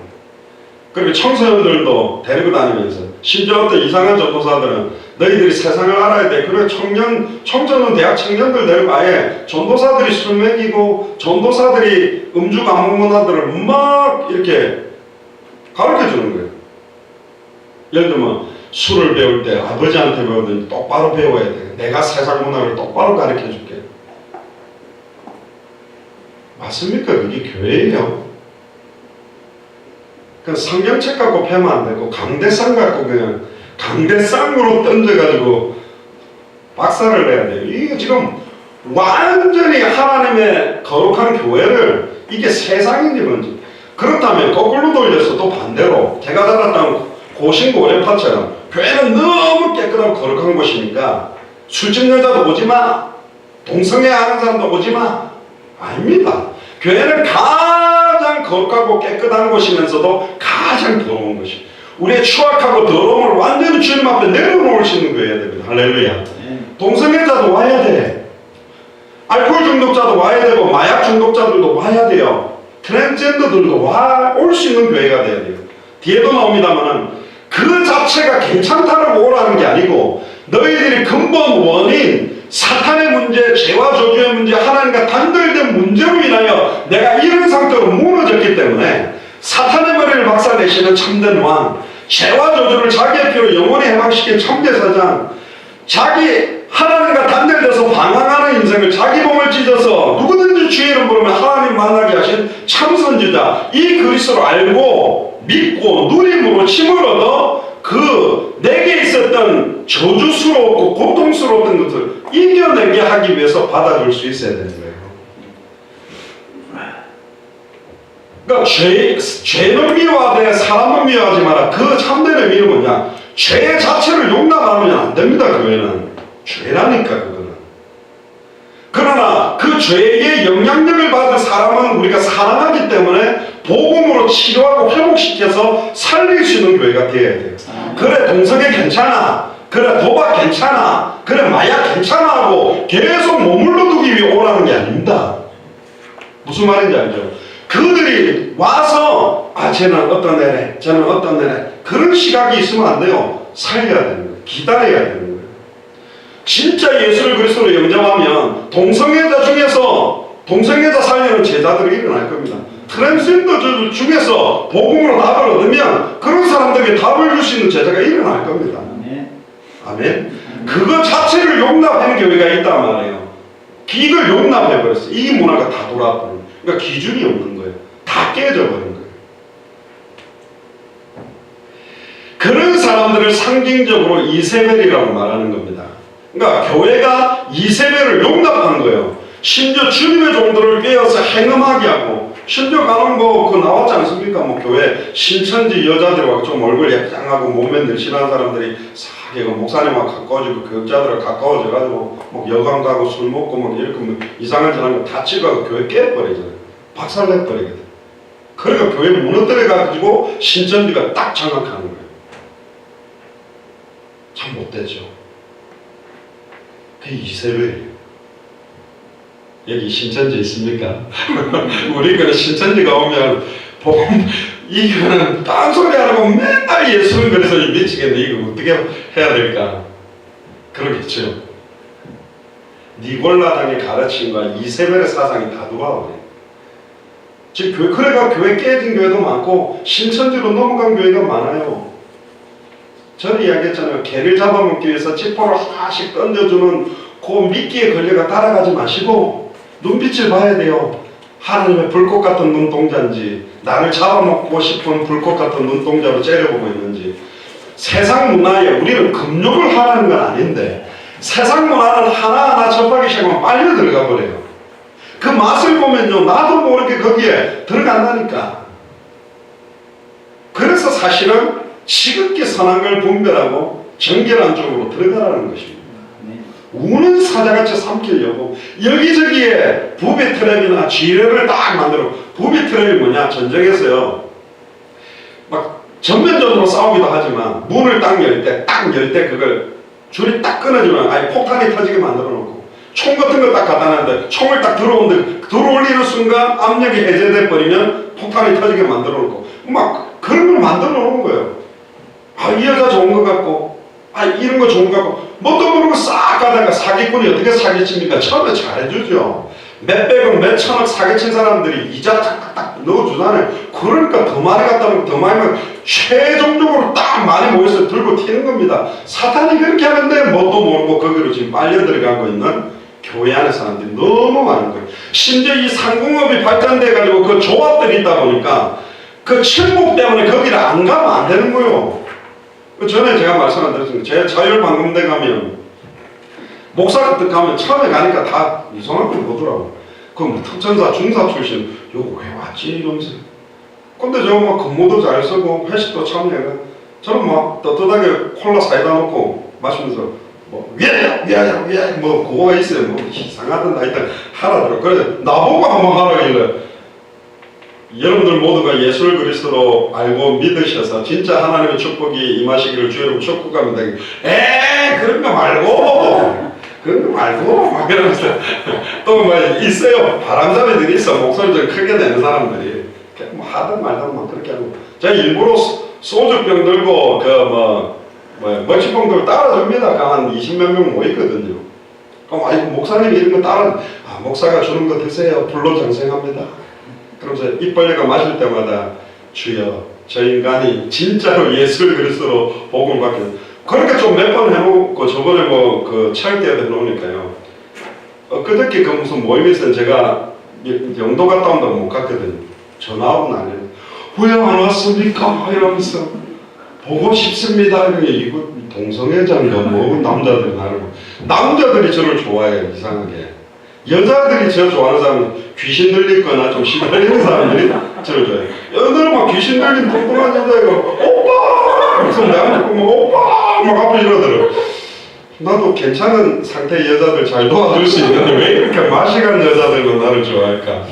그리고 청소년들도 데리고 다니면서, 심지어 어떤 이상한 전도사들은 너희들이 세상을 알아야 돼. 그래, 청소년 대학 청년들 데리고 아예 전도사들이 술 먹이고 전도사들이 음주 감목 문화들을 막 이렇게 가르쳐 주는 거예요. 예를 들면 술을 배울 때 아버지한테 배우든지 똑바로 배워야 돼. 내가 세상 문화를 똑바로 가르쳐 줄게. 맞습니까? 그게 교회예요. 성경책 갖고 패면 안 되고 강대상 갖고 그냥 강대상으로 던져가지고 박살을 내야 돼요. 이게 지금 완전히 하나님의 거룩한 교회를, 이게 세상인지 뭔지. 그렇다면 거꾸로 돌려서 또 반대로 제가 자랐던 고신고래파처럼 교회는 너무 깨끗하고 거룩한 곳이니까 술집 여자도 오지마, 동성애 하는 사람도 오지마. 아닙니다. 교회는 가장 거룩하고 깨끗한 곳이면서도 가장 더러운 것이, 우리의 추악하고 더러움을 완전히 주님 앞에 내려놓을 수 있는 교회야 됩니다. 할렐루야. 동성애자도 와야 돼. 알코올 중독자도 와야 되고 마약 중독자들도 와야 돼요. 트랜스젠더들도 올 수 있는 교회가 돼야 돼요. 뒤에도 나옵니다만은 그 자체가 괜찮다라고 오라는 게 아니고, 너희들이 근본 원인, 사탄의 문제, 죄와 저주의 문제, 하나님과 단절된 문제로 인하여 내가 이런 상태로 무너졌기 때문에 사탄의 머리를 박살내시는 참된 왕, 죄와 저주를 자기의 피로 영원히 해방시킨 참제사장, 자기 하나님과 단절돼서 방황하는 인생을 자기 몸을 찢어서 누구든지 주의 이름 부르면 하나님 만나게 하신 참선지자, 이 그리스도를 알고 믿고 누림으로 힘을 얻어 내게 있었던 저주스럽고 고통스러웠던 것을 이겨내게 하기 위해서 받아줄 수 있어야 되는 거예요. 그러니까 죄는 미워하되 사람은 미워하지 마라. 그 참된 의미는 뭐냐? 죄 자체를 용납하면 안 됩니다. 교회는 죄라니까 그거는. 그러나 그 죄의 영향력을 받은 사람은 우리가 사랑하기 때문에 복음으로 치료하고 회복시켜서 살릴 수 있는 교회가 되어야 돼요. 그래, 동성애 괜찮아, 그래 도박 괜찮아, 그래 마약 괜찮아 하고 계속 머물러 두기 위해 오라는 게 아닙니다. 무슨 말인지 알죠? 그들이 와서 쟤는 어떤 애래, 쟤는 어떤 애래, 그런 시각이 있으면 안 돼요. 살려야 되는 거예요. 기다려야 되는 거예요. 진짜 예수를 그리스도로 영접하면 동성애자 중에서 동성애자 살리는 제자들이 일어날 겁니다. 트랜스젠더 중에서 복음으로 답을 얻으면 그런 사람들에게 답을 줄 수 있는 제자가 일어날 겁니다. 아멘. 그거 자체를 용납하는 교회가 있단 말이에요. 이걸 용납해버렸어요. 이 문화가 다 돌아버려요. 그러니까 기준이 없는 거예요. 다 깨져버린 거예요. 그런 사람들을 상징적으로 이세벨이라고 말하는 겁니다. 그러니까 교회가 이세벨을 용납한 거예요. 심지어 주님의 종들을 깨어서 행음하게 하고, 심지어 가는 그 나왔지 않습니까? 교회 신천지 여자들하고 좀 얼굴 예쁘장하고 몸매 늘씬한 사람들이 사게 목사님하고 가까워지고 교육자들하고 가까워져가지고 여관 가고 술 먹고 이렇게 이상한 짓 하는 거 다 찍어서 교회 깨버리잖아요. 박살내버리거든. 그러니까 교회를 무너뜨려가지고 신천지가 딱 장악하는 거예요. 참 못됐죠. 그게 이세벨이에요. 여기 신천지 있습니까? 우리 그는 신천지가 오면 이거는 딴소리 하라고 맨날 예수는 그래서 미치겠네. 이거 어떻게 해야 될까? 그러겠죠. 니골라당의 가르침과 이세벨의 사상이 다 들어와요. 지금 그래가 교회 깨진 교회도 많고 신천지로 넘어간 교회가 많아요. 저는 이야기했잖아요. 개를 잡아먹기 위해서 지퍼를 하나씩 던져주는 그 미끼에 걸려가 따라가지 마시고 눈빛을 봐야 돼요. 하나님의 불꽃 같은 눈동자인지 나를 잡아먹고 싶은 불꽃 같은 눈동자로 째려보고 있는지. 세상 문화에 우리는 금욕을 하라는 건 아닌데 세상 문화는 하나하나 접하기 시작하면 빨려 들어가 버려요. 그 맛을 보면요 나도 모르게 거기에 들어간다니까. 그래서 사실은 지극히 선한 걸 분별하고 정결한 쪽으로 들어가라는 것입니다. 우는 사자같이 삼키려고 여기저기에 부비 트랩이나 지뢰를 딱 만들어. 부비 트랩이 뭐냐? 전쟁에서요 막 전면전으로 싸우기도 하지만 문을 딱 열 때 그걸 줄이 딱 끊어지면 아예 폭탄이 터지게 만들어 놓고 총 같은 거 딱 갖다 놨는데 총을 딱 들어올리는 순간 압력이 해제돼 버리면 폭탄이 터지게 만들어 놓고 막 그런 걸 만들어 놓은 거예요. 아, 이 여자 좋은 것 같고 아, 이런 거 좋은 것 같고 뭣도 모르고 싹 가다가 사기꾼이 어떻게 사기칩니까? 처음에 잘해주죠. 몇백억 몇천억 사기친 사람들이 이자 탁탁탁 넣어주잖아요. 그러니까 더 많이 갖다 놓고 더 많이 갖다 최종적으로 딱 많이 모여서 들고 튀는 겁니다. 사탄이 그렇게 하는데 뭣도 모르고 거기로 지금 빨려 들어가고 있는 교회 안에 사람들이 너무 많은 거예요. 심지어 이 상공업이 발전돼 가지고 그 조합들이 있다 보니까 그 침묵 때문에 거기를 안 가면 안 되는 거예요. 전에 제가 말씀 안 드렸습니다. 제 자율방공대 가면 목사 같은 가면 처음에 가니까 다 이상하게 보더라고. 그럼 특전사 중사 출신 요거 왜 왔지 이러면서. 근데 저 막 근무도 잘 쓰고 회식도 참여해가 저는 막 떳떳하게 콜라 사이다 놓고 마시면서 뭐 위하여 뭐 그거가 있어요. 뭐 이상하던다 일단 하라더라고. 그래 나보고 한번 하라길래 여러분들 모두가 예수를 그리스도로 알고 믿으셔서 진짜 하나님의 축복이 임하시기를 주여로 축복합니다. 그런 거 말고 막 이러면서 또 뭐 있어요. 바람잡이들이 있어. 목소리 좀 크게 내는 사람들이 뭐 하든 말든 막 그렇게 하고 제가 일부러 소주병 들고 머치병 들고 따라줍니다. 한 20몇 명 모이거든요. 그럼 아이고 목사님 이런 거 따라 목사가 주는 거 드세요. 불로장생합니다. 그러면서 입 벌려가 마실 때마다 주여 저 인간이 진짜로 예수 그리스도로 복음을 받게 그렇게 좀 몇 번 해놓고 저번에 뭐 그 체육대회 해놓으니까요. 그저께 그 무슨 모임에서 제가 영도 갔다 온다고 못 갔거든요. 전화하고 난리예요. 왜 안 왔습니까? 이러면서 보고 싶습니다. 이거 동성애자인가 뭐 남자들이 나르고 남자들이 저를 좋아해요. 이상하게. 여자들이 저 좋아하는 사람은 귀신 들리거나 좀 시달리는 사람들이 저를 좋아해요. 여자들은 막 귀신 들린 뚱뚱한 여자애가 오빠! 그래서 내가 듣고 막 오빠! 막 앞에 이러더라고. 나도 괜찮은 상태의 여자들 잘 도와줄 수 있는데 왜 이렇게 마시간 여자들은 나를 좋아할까?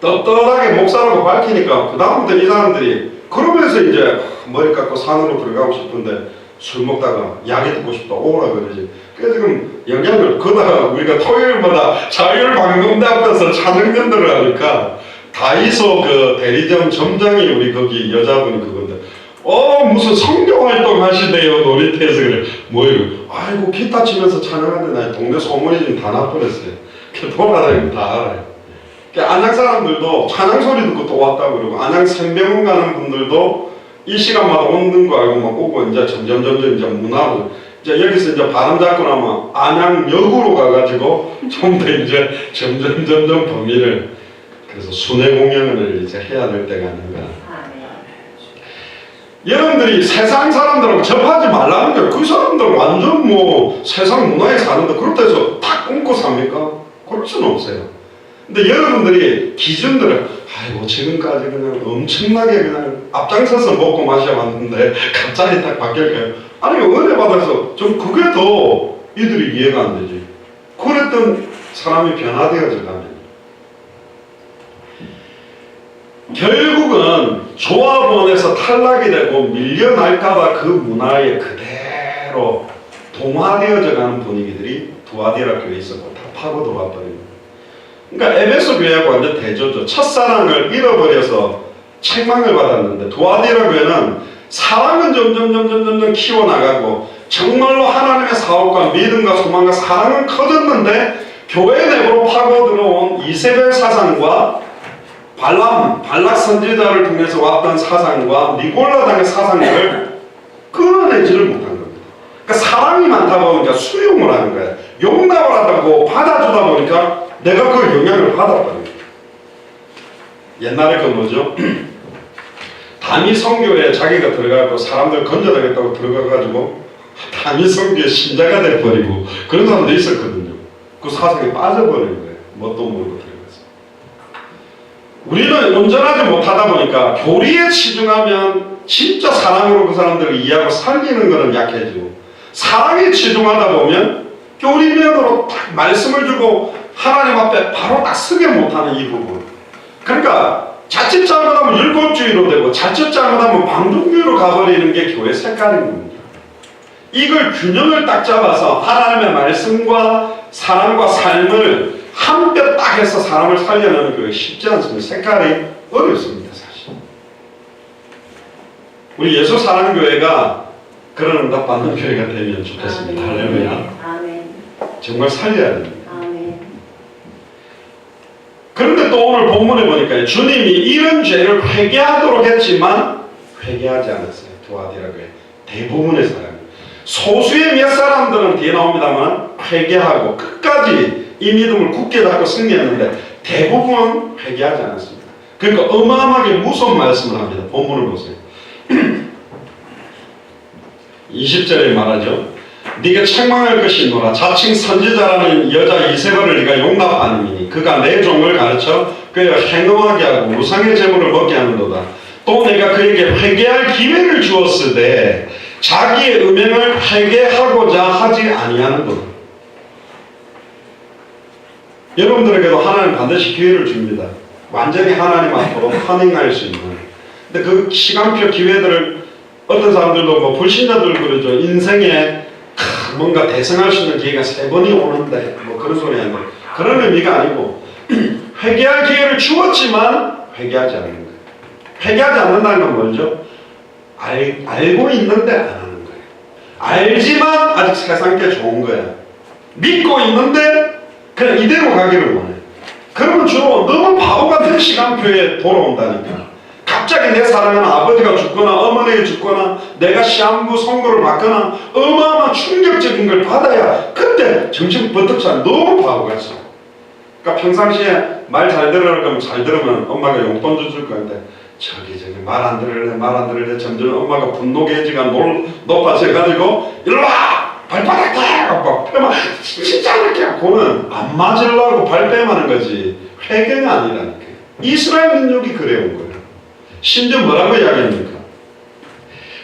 떳떳하게 목사라고 밝히니까 그 다음부터 이 사람들이 그러면서 이제 머리 깎고 산으로 들어가고 싶은데 술 먹다가 약이 듣고 싶다 오라 그러지. 그래서 지금 영향을 그러다가 우리가 토요일마다 자율방공대 앞에서 찬양전들을 하니까 다이소 그 대리점 점장이 우리 거기 여자분이 그건데 무슨 성경활동 하시네요 놀이터에서 그래 뭐예요? 아이고 기타 치면서 찬양하는데 나 동네 소문이 지금 다 나버렸어요. 돌아다니면 다 알아요. 안양 사람들도 찬양 소리 듣고 또 왔다고 그러고 안양 생병원 가는 분들도 이 시간마다 오는 거 알고 막 오고 이제 점점 이제 문화로 이제 여기서 이제 발음 잡고 나면 안양역으로 가가지고 좀 더 이제 점점 범위를 그래서 순회 공연을 이제 해야 될 때가 아닌가. 여러분들이 세상 사람들하고 접하지 말라는 거예요. 그 사람들 완전 뭐 세상 문화에 사는데 그렇다 해서 탁 끊고 삽니까? 그럴 수는 없어요. 근데 여러분들이 기준들을 아이고 지금까지 그냥 엄청나게 그냥 앞장서서 먹고 마셔왔는데 갑자기 딱 바뀔까요? 아니 은혜 받아서 좀 그게 더 이들이 이해가 안 되지. 그랬던 사람이 변화되어져 가면 결국은 조합원에서 탈락이 되고 밀려날까봐 그 문화에 그대로 동화되어져 가는 분위기들이 두아디라 교회에 있었고 다 파고 들어와 버립니다. 그러니까 에베소 교회하고 완전 대조죠. 첫사랑을 잃어버려서 책망을 받았는데 두아디라 교회는 사랑은 점점 키워나가고 정말로 하나님의 사업과 믿음과 소망과 사랑은 커졌는데 교회 내부로 파고 들어온 이세벨 사상과 발락 선지자를 통해서 왔던 사상과 니골라당의 사상을 끊어내지를 못한 겁니다. 그러니까 사랑이 많다 보니까 수용을 하는 거예요. 용납을 하다고 받아주다 보니까 내가 그 영향을 받아버려요. 옛날에 그 뭐죠? 담이 선교에 자기가 들어가고 사람들 건져내겠다고 들어가가지고 담이 선교의 신자가 돼버리고 그런 사람도 있었거든요. 그 사상에 빠져버린 거예요. 뭣도 모르고 들어가서. 우리는 온전하지 못하다 보니까 교리에 치중하면 진짜 사랑으로 그 사람들을 이해하고 살리는 것은 약해지고, 사랑에 치중하다 보면 교리면으로 딱 말씀을 주고 하나님 앞에 바로 딱 서게 못하는 이 부분. 그러니까 자칫 잘못하면 율법주의로 되고 자칫 잘못하면 방종주의로 가버리는 게 교회 색깔인 겁니다. 이걸 균형을 딱 잡아서 하나님의 말씀과 사랑과 삶을 한 뼘 딱 해서 사람을 살려내는 교회 쉽지 않습니다. 색깔이 어렵습니다, 사실. 우리 예수 사랑교회가 그런 응답 받는 교회가 되면 좋겠습니다. 할렐루야. 정말 살려야 됩니다. 그런데 또 오늘 본문에 보니까 주님이 이런 죄를 회개하도록 했지만 회개하지 않았어요. 두아디라교회 대부분의 사람, 소수의 몇 사람들은 뒤에 나옵니다만 회개하고 끝까지 이 믿음을 굳게 닫고 승리했는데 대부분 회개하지 않았습니다. 그러니까 어마어마하게 무서운 말씀을 합니다. 본문을 보세요. 20절에 말하죠. 네가 책망할 것이노라. 자칭 선지자라는 여자 이세벨을 네가 용납하느니 그가 내 종을 가르쳐 그가 행음하게 하고 우상의 제물을 먹게 하는도다. 또 내가 그에게 회개할 기회를 주었으되 자기의 음행을 회개하고자 하지 아니하는도다. 여러분들에게도 하나님 반드시 기회를 줍니다. 완전히 하나님 앞으로 커닝할 수 있는. 근데 그 시간표 기회들을 어떤 사람들도 뭐 불신자들 그러죠. 인생에 뭔가 대성할 수 있는 기회가 3번이 오는데 뭐 그런 소리 하는 거예요. 그런 의미가 아니고 회개할 기회를 주었지만 회개하지 않는 거예요. 회개하지 않는다는 건 뭐죠? 알고 있는데 안 하는 거예요. 알지만 아직 세상 게 좋은 거야. 믿고 있는데 그냥 이대로 가기를 원해. 그러면 주로 너무 바보 같은 시간표에 돌아온다니까. 갑자기 내 사랑하는 아버지가 죽거나 어머니가 죽거나 내가 시한부 선고를 받거나 어마어마한 충격적인 걸 받아야 그때 정신 버뜩 차려. 너무 바보같이. 그러니까 평상시에 말 잘 들으라고 하면 잘 들으면 엄마가 용돈도 줄 건데 저기 말 안 들을래 점점 엄마가 분노 게이지가 높아져가지고 일로와! 발바닥 대! 막 진짜 이렇게 그거는 안 맞으려고 발뺌하는 거지 회개가 아니라니까. 이스라엘 민족이 그래온 거예요. 심지어 뭐라고 이야기합니까?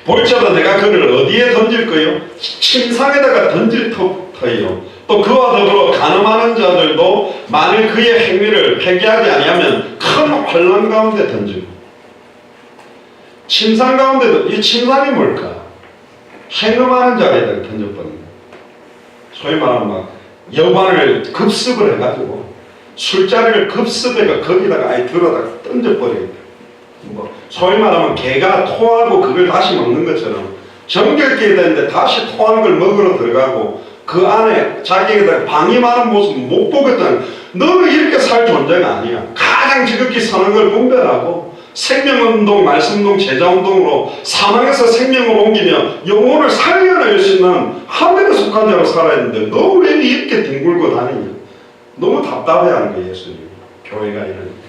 볼지어다 내가 그를 어디에 던질 거요? 침상에다가 던질 터이요. 또 그와 더불어 간음하는 자들도 만일 그의 행위를 회개하지 아니하면 큰 환난 가운데 던지고. 침상 가운데도 이 침상이 뭘까? 행음하는 자에다가 던져버린 거예요. 소위 말하면 막 여관을 급습을 해가지고 술자리를 급습해가 거기다가 아예 들어다가 던져버리겠다. 뭐 소위 말하면 개가 토하고 그걸 다시 먹는 것처럼 정결케 되는데 다시 토한 걸 먹으러 들어가고 그 안에 자기에게 방임하는 모습 못 보겠다는. 너는 이렇게 살 존재가 아니야. 가장 지극히 선한 걸 분별하고 생명운동, 말씀운동, 제자운동으로 사망에서 생명으로 옮기며 영혼을 살려낼 수 있는 하늘에 속한 자로 살아야 되는데 너 왜 이렇게 뒹굴고 다니냐. 너무 답답해하는 거예요. 예수님 교회가 이러니까.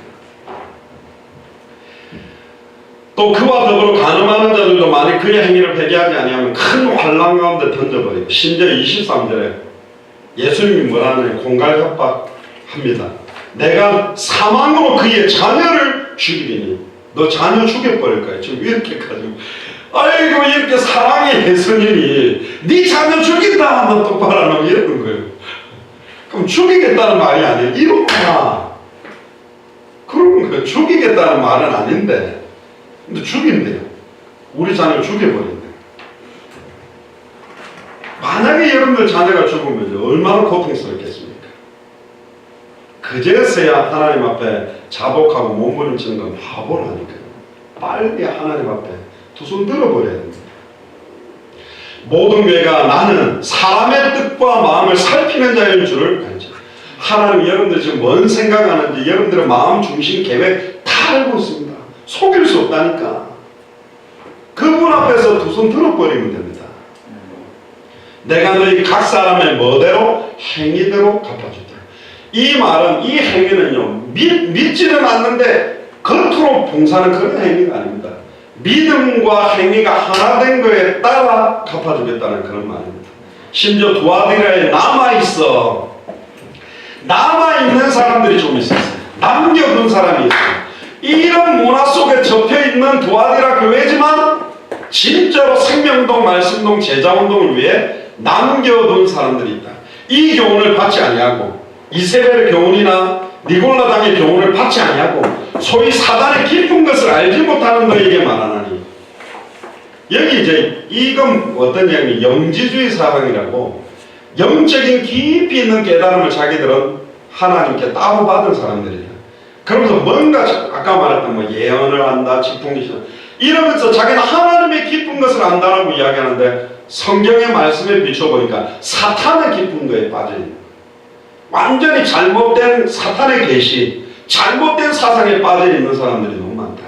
또 그와 더불어 간음하는 자들도 만일 그의 행위를 회개하지 아니하면 큰 환난 가운데 던져버리고. 심지어 23절에 예수님이 뭐라는 공갈 협박합니다. 내가 사망으로 그의 자녀를 죽이리니 너 자녀 죽여버릴 거야. 지금 이렇게까지 아이고 이렇게 사랑의 예수님이 네 자녀 죽인다 너 똑바로 안 하면 이러는 거예요. 그럼 죽이겠다는 말이 아니에요. 이렇구나 그러는 거예요. 죽이겠다는 말은 아닌데 근데 죽인대요. 우리 자녀를 죽여버린대요. 만약에 여러분들 자녀가 죽으면 얼마나 고통스럽겠습니까? 그제서야 하나님 앞에 자복하고 몸부림치는 건 바보라니까요. 빨리 하나님 앞에 두 손 들어버려야 됩니다. 모든 교회가 나는 사람의 뜻과 마음을 살피는 자일 줄을 알죠. 하나님 여러분들 지금 뭔 생각하는지 여러분들의 마음 중심 계획 다 알고 있습니다. 속일 수 없다니까. 그분 앞에서 두 손 들어버리면 됩니다. 내가 너희 각 사람의 뭐대로 행위대로 갚아주더라. 이 말은 이 행위는요 믿지는 않는데 겉으로 봉사는 그런 행위가 아닙니다. 믿음과 행위가 하나 된 거에 따라 갚아주겠다는 그런 말입니다. 심지어 두아디라에 남아있는 사람들이 좀 있었어요. 남겨둔 사람이 있어요. 이런 문화 속에 접혀있는 두아디라 교회지만 진짜로 생명동, 말씀동, 제자운동을 위해 남겨둔 사람들이 있다. 이 교훈을 받지 아니하고 이세벨의 교훈이나 니골라당의 교훈을 받지 아니하고 소위 사단의 깊은 것을 알지 못하는 너에게 말하나니. 여기 이제 이건 어떤 얘기냐면 영지주의 사상이라고, 영적인 깊이 있는 깨달음을 자기들은 하나님께 따로 받은 사람들이다. 그러면서 뭔가 아까 말했던 뭐 예언을 안다, 직통기신 이러면서 자기는 하나님의 깊은 것을 안다라고 이야기하는데 성경의 말씀에 비춰보니까 사탄의 깊은 거에 빠져있는, 완전히 잘못된 사탄의 계시, 잘못된 사상에 빠져있는 사람들이 너무 많다.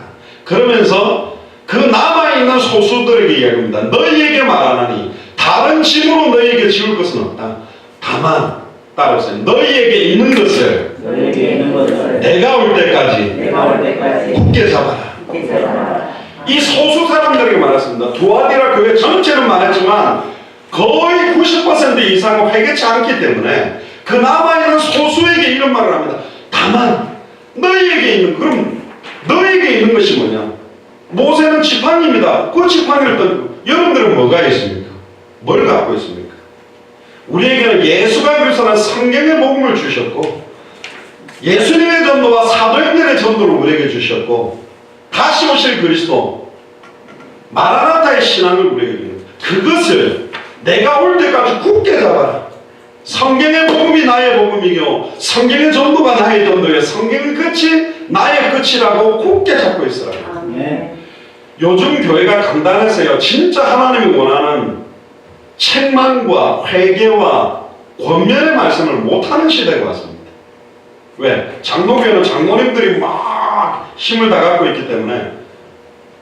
그러면서 그 남아있는 소수들에게 이야기합니다. 너희에게 말하나니 다른 짐으로 너희에게 지울 것은 없다. 다만 따라오세요. 너희에게 있는 것을 내가 올 때까지 굳게 잡아라. 이 소수 사람들에게 말했습니다. 두아디라 교회 전체는 말했지만 거의 90% 이상은 회개치 않기 때문에 그 남아있는 소수에게 이런 말을 합니다. 다만 너희에게 있는, 그럼 너희에게 있는 것이 뭐냐? 모세는 지팡이입니다. 그 지팡이를 던지고 여러분들은 뭐가 있습니까? 뭘 갖고 있습니까? 우리에게는 예수가 그리스도는 성경의 복음을 주셨고 예수님의 전도와 사도행전의 전도를 우리에게 주셨고 다시 오실 그리스도 마라나타의 신앙을 우리에게 주는, 그것을 내가 올 때까지 굳게 잡아라. 성경의 복음이 나의 복음이요 성경의 전도가 나의 전도요 성경의 끝이 나의 끝이라고 굳게 잡고 있으라. 요즘 교회가 간단해서요 진짜 하나님이 원하는 책망과 회개와 권면의 말씀을 못하는 시대가 왔습니다. 왜? 장로교회는 장로님들이 막 힘을 다 갖고 있기 때문에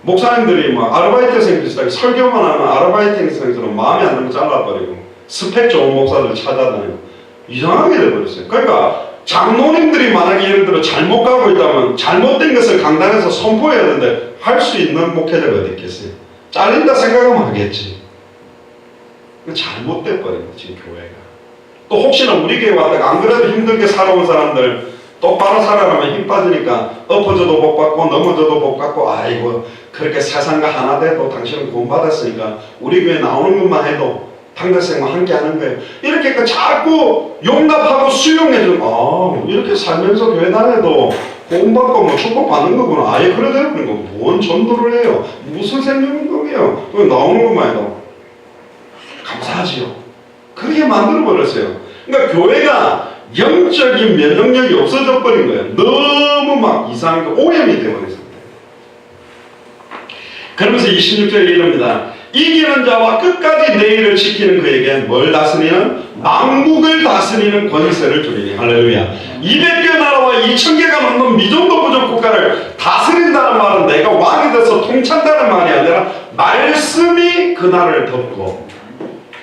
목사님들이 막 아르바이트생 비슷하게 설교만 하면 아르바이트생처럼 마음에 안 들면 잘라버리고 스펙 좋은 목사들 찾아다니고 이상하게 돼버렸어요. 그러니까 장로님들이 만약에 예를 들어 잘못 가고 있다면 잘못된 것을 강단에서 선포해야 되는데 할 수 있는 목회자가 어디 있겠어요? 잘린다 생각하면 하겠지. 잘못돼 버린 거지 교회가. 또 혹시나 우리 교회 왔다가 안 그래도 힘들게 살아온 사람들 똑바로 살아가면 힘 빠지니까 엎어져도 복 받고 넘어져도 복 받고, 아이고 그렇게 세상과 하나 돼도 당신은 구원 받았으니까 우리 교회 나오는 것만 해도 당대생과 함께 하는 거예요. 이렇게 자꾸 용납하고 수용해주는, 이렇게 살면서 교회 다녀도 구원 받고 뭐 축복 받는 거구나. 아예 그래 되는 거. 뭔 전도를 해요? 무슨 생명운동이에요? 나오는 것만 해도 감사하지요. 그렇게 만들어버렸어요. 그러니까 교회가 영적인 면역력이 없어져 버린 거예요. 너무 막 이상하게 오염이 되어버렸습니다. 그러면서 26절에 이릅니다. 이기는 자와 끝까지 내 일을 지키는 그에게 뭘 다스리는? 만국을 다스리는 권세를 주리니. 할렐루야. 200개 나라와 2000개가 넘는 미정도 부족 국가를 다스린다는 말은 내가 왕이 돼서 통치한다는 말이 아니라 말씀이 그 나라를 덮고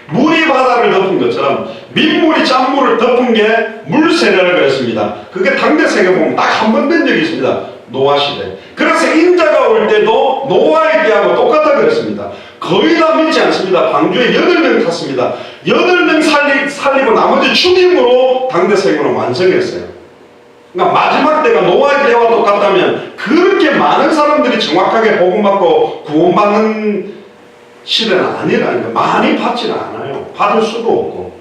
물이 바다를 덮은 것처럼 민물이 짠물을 덮은 게 물세례라고 그랬습니다. 그게 당대 세계 보면 딱 한 번 된 적이 있습니다. 노아 시대. 그래서 인자가 올 때도 노아의 때하고 똑같다 그랬습니다. 거의 다 믿지 않습니다. 방주에 8명 탔습니다. 8명 살리고 나머지 죽임으로 당대 세계는 완성했어요. 그러니까 마지막 때가 노아의 때와 똑같다면 그렇게 많은 사람들이 정확하게 복음받고 구원받는 시대는 아니라니까. 많이 받지는 않아요. 받을 수도 없고.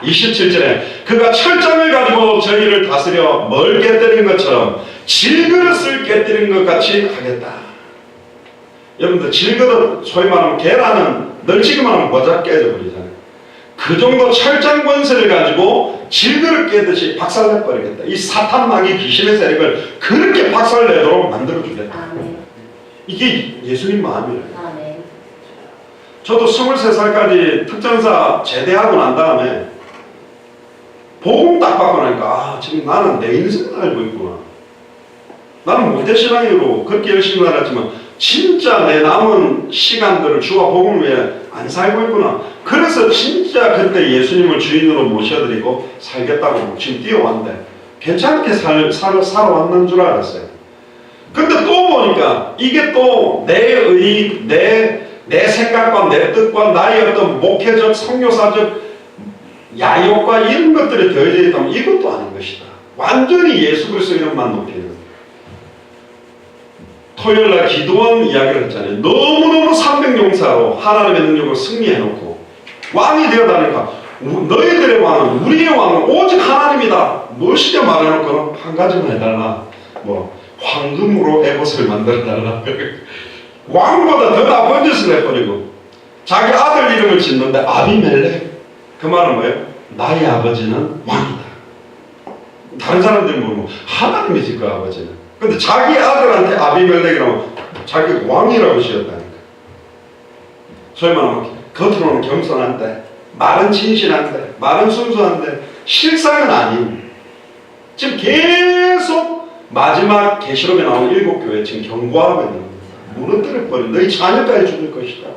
27절에 그가 철장을 가지고 저희를 다스려 뭘 깨뜨린 것처럼 질그릇을 깨뜨린 것 같이 하겠다. 여러분들 질그릇 소위 말하면 계란은 널치기만 하면 모자 깨져버리잖아요. 그 정도 철장 권세를 가지고 질그릇 깨듯이 박살내버리겠다. 이 사탄 마귀 귀신의 세력을 그렇게 박살내도록 만들어주겠다. 이게 예수님 마음이래요. 저도 23살까지 특전사 제대하고 난 다음에 복음 딱 받고 나니까 지금 나는 내 인생을 알고 있구나. 나는 모태신앙으로 그렇게 열심히 살았지만 진짜 내 남은 시간들을 주와 복음을 위해 안 살고 있구나. 그래서 진짜 그때 예수님을 주인으로 모셔드리고 살겠다고 지금 뛰어왔는데 괜찮게 살아왔는 줄 알았어요. 근데 또 보니까 이게 또 내 생각과 내 뜻과 나의 어떤 목회적, 선교사적 야욕과 이런 것들이 더해져 있다면 이것도 아닌 것이다. 완전히 예수 그리스도 이름만 높이는. 토요일날 기도원 이야기를 했잖아요. 너무너무 300용사로 하나님의 능력을 승리해놓고 왕이 되어다니까 너희들의 왕은 우리의 왕은 오직 하나님이다. 무엇이냐 말해놓고는 한 가지만 해달라. 뭐 황금으로 에봇을 만들어달라. 왕보다 더 나쁜 짓을 해버리고 자기 아들 이름을 짓는데 아비멜렉. 그 말은 뭐예요? 나의 아버지는 왕이다. 다른 사람들은 뭐 하나님이지 그 아버지는. 근데 자기 아들한테 아비멜렉이라고 자기 왕이라고 지었다니까. 소위 말하면 겉으로는 겸손한데 말은 진실한데 말은 순수한데 실상은 아닌. 지금 계속 마지막 계시록에 나오는 7교회 지금 경고하고 있는 겁니다. 무너뜨려버린 너희 자녀까지 죽을 것이다.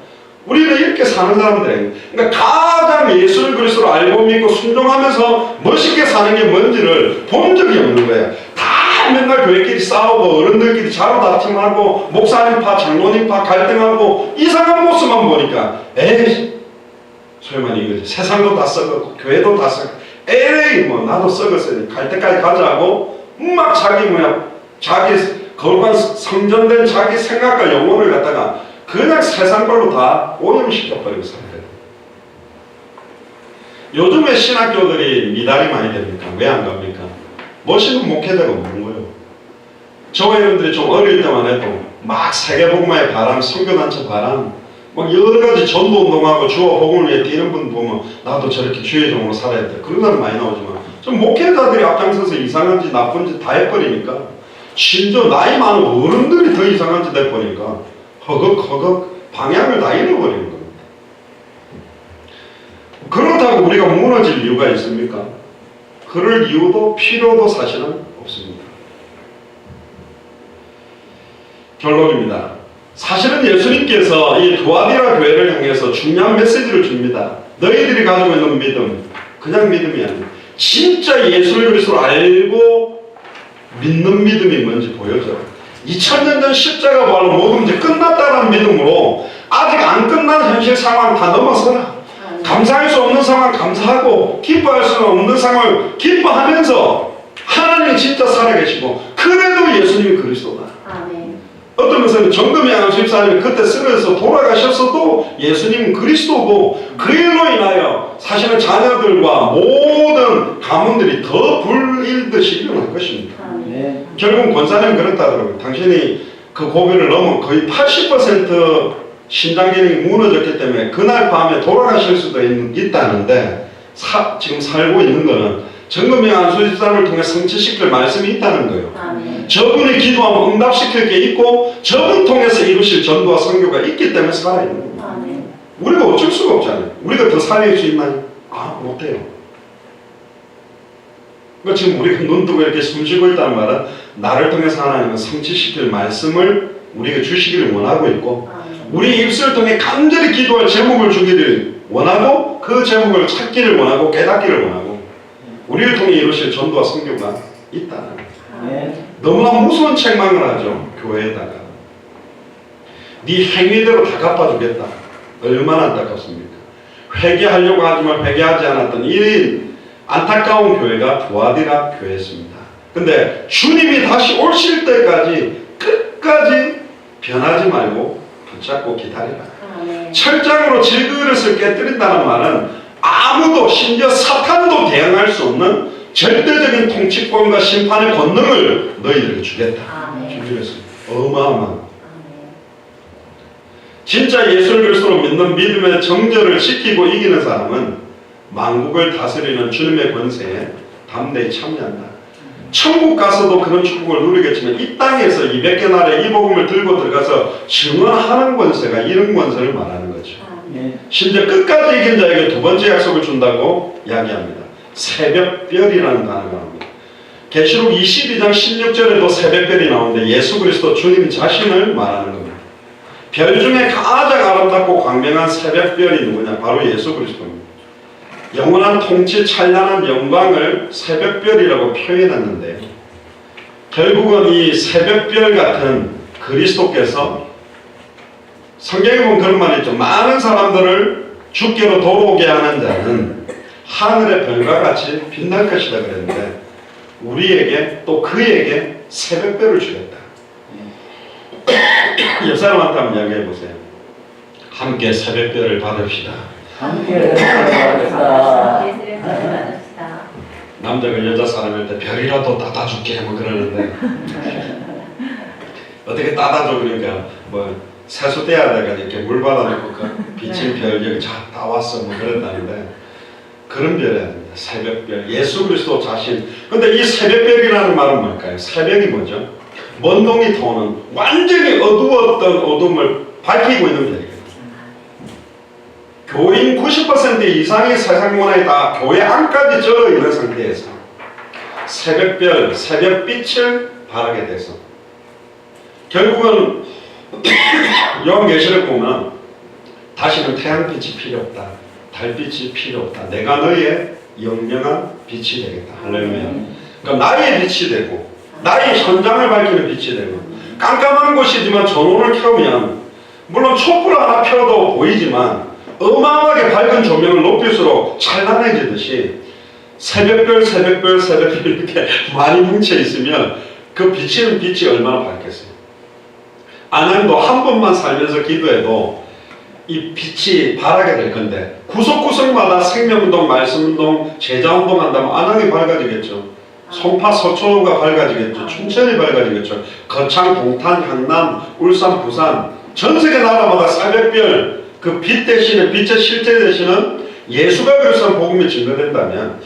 우리는 이렇게 사는 사람들이에요. 그러니까 가장 예수 그리스도를 알고 믿고 순종하면서 멋있게 사는 게 뭔지를 본 적이 없는 거예요. 다 맨날 교회끼리 싸우고 어른들끼리 자로 다툼하고 목사님파 장로님파 갈등하고 이상한 모습만 보니까 에이 소위 말해 이거지. 세상도 다 썩었고 교회도 다 썩었고 에이 뭐 나도 썩었으니 갈 때까지 가자고 막 자기 자기 거룩한 성전된 자기 생각과 영혼을 갖다가 그냥 세상 걸로 다 오염시켜버리고 살아요. 요즘에 신학교들이 미달이 많이 됩니까? 왜 안 갑니까? 멋있는 목회자가 없는 거예요. 저와 여러분들이 좀 어릴 때만 해도 막 세계복음화의 바람, 선교단체 바람, 막 여러가지 전도운동하고 주와 복음을 위해 뛰는 분 보면 나도 저렇게 주의 종으로 살아야 돼. 그런 사람 많이 나오지만 좀 목회자들이 앞장서서 이상한 짓 나쁜 짓 다 해버리니까 심지어 나이 많은 어른들이 더 이상한 짓 해버리니까 허걱허걱 방향을 다 잃어버리는 겁니다. 그렇다고 우리가 무너질 이유가 있습니까? 그럴 이유도 필요도 사실은 없습니다. 결론입니다. 사실은 예수님께서 이 두아디라 교회를 향해서 중요한 메시지를 줍니다. 너희들이 가지고 있는 믿음, 그냥 믿음이 아니에요. 진짜 예수를 그리스도로 알고 믿는 믿음이 뭔지 보여줘요. 2000년 전 십자가 부활로 모든 문제 끝났다는 믿음으로 아직 안 끝난 현실 상황 다 넘어서라. 감사할 수 없는 상황 감사하고 기뻐할 수 없는 상황을 기뻐하면서 하나님이 진짜 살아계시고 그래도 예수님이 그리스도다. 어떤 면에서는 정금양 집사님이 그때 쓰러져서 돌아가셨어도 예수님은 그리스도고 그 일로 인하여 사실은 자녀들과 모든 가문들이 더 불일듯이 일어날 것입니다. 결국 권사님은 그렇다더라고요. 당신이 그 고비를 넘어 거의 80% 신장 기능이 무너졌기 때문에 그날 밤에 돌아가실 수도 있다는데 지금 살고 있는 거는 정금양 안수집사님을 통해 성취시킬 말씀이 있다는 거예요. 저분이 기도하면 응답시킬 게 있고 저분 통해서 이루실 전도와 선교가 있기 때문에 살아있는 겁니다. 우리가 어쩔 수가 없잖아요. 우리가 더 살릴 수 있나요? 못해요. 그러니까 지금 우리가 눈 뜨고 이렇게 숨쉬고 있다는 말은 나를 통해서 하나님은 성취시킬 말씀을 우리에게 주시기를 원하고 있고 우리 입술을 통해 간절히 기도할 제목을 주기를 원하고 그 제목을 찾기를 원하고 깨닫기를 원하고 우리를 통해 이루실 전도와 선교가 있다는 거예요. 너무나 무서운 책망을 하죠. 교회에다가 네 행위대로 다 갚아주겠다. 얼마나 안타깝습니까? 회개하려고 하지만 회개하지 않았던 이 안타까운 교회가 두아디라 교회였습니다. 근데 주님이 다시 오실 때까지 끝까지 변하지 말고 붙잡고 기다리라. 철장으로 질그릇을 깨뜨린다는 말은 아무도 심지어 사탄도 대항할 수 없는 절대적인 통치권과 심판의 권능을 너희들에게 주겠다. 준비했습니다. 어마어마한. 진짜 예수를 그리스도로 믿는 믿음의 정절을 지키고 이기는 사람은 만국을 다스리는 주님의 권세에 담대히 참여한다. 천국 가서도 그런 축복을 누리겠지만 이 땅에서 200개 나라의 이 복음을 들고 들어가서 증언하는 권세가 이런 권세를 말하는 거죠. 심지어 끝까지 이긴 자에게 두 번째 약속을 준다고 이야기합니다. 새벽별이라는 단어가 나옵니다. 계시록 22장 16절에도 새벽별이 나오는데 예수 그리스도 주님 자신을 말하는 겁니다. 별 중에 가장 아름답고 광명한 새벽별이 누구냐? 바로 예수 그리스도입니다. 영원한 통치 찬란한 영광을 새벽별이라고 표현했는데 결국은 이 새벽별 같은 그리스도께서 성경에 보면 그런 말이 있죠. 많은 사람들을 주께로 돌아오게 하는 자는 하늘의 별과 같이 빛날 것이다 그랬는데 우리에게 또 그에게 새벽별을 주겠다. 옆 사람한테 한번 이야기해 보세요. 함께 새벽별을 받읍시다. 함께 받읍시다. 예수를 받읍시다. 남자가 여자 사람한테 별이라도 따다 줄게 뭐 그러는데 어떻게 따다 줘 그러니까 뭐 세수 떼야 돼가 이렇게 물 받아놓고 그 비친 별 여기 자 따왔어 뭐 그랬다는데 그런 별이 아닙니다. 새벽별 예수 그리스도 자신. 근데 이 새벽별이라는 말은 뭘까요? 새벽이 뭐죠? 먼 동이 터는 완전히 어두웠던 어둠을 밝히고 있는 별이에요. 교인 90% 이상의 세상 문화에 다 교회 안까지 쩔어 있는 상태에서 새벽별, 새벽빛을 발하게 돼서 결국은 요한계시록 보면 다시는 태양빛이 필요 없다. 달빛이 필요 없다. 내가 너의 영영한 빛이 되겠다. 할렐루야. 그러니까 나의 빛이 되고 나의 현장을 밝히는 빛이 되고 깜깜한 곳이지만 전원을 켜면 물론 촛불 하나 펴도 보이지만 어마어마하게 밝은 조명을 높일수록 찬란해지듯이 새벽별 이렇게 많이 뭉쳐 있으면 그 비치는 빛이 얼마나 밝겠어요. 안양도 한 번만 살면서 기도해도 이 빛이 바라게 될 건데 구석구석마다 생명운동, 말씀운동, 제자운동 한다면 안양이 밝아지겠죠. 송파, 서초가 밝아지겠죠. 춘천이 밝아지겠죠. 거창, 동탄, 향남, 울산, 부산 전 세계 나라마다 새벽별 그 빛 대신에 빛의 실제 대신은 예수가 그리스도의 복음이 증거된다면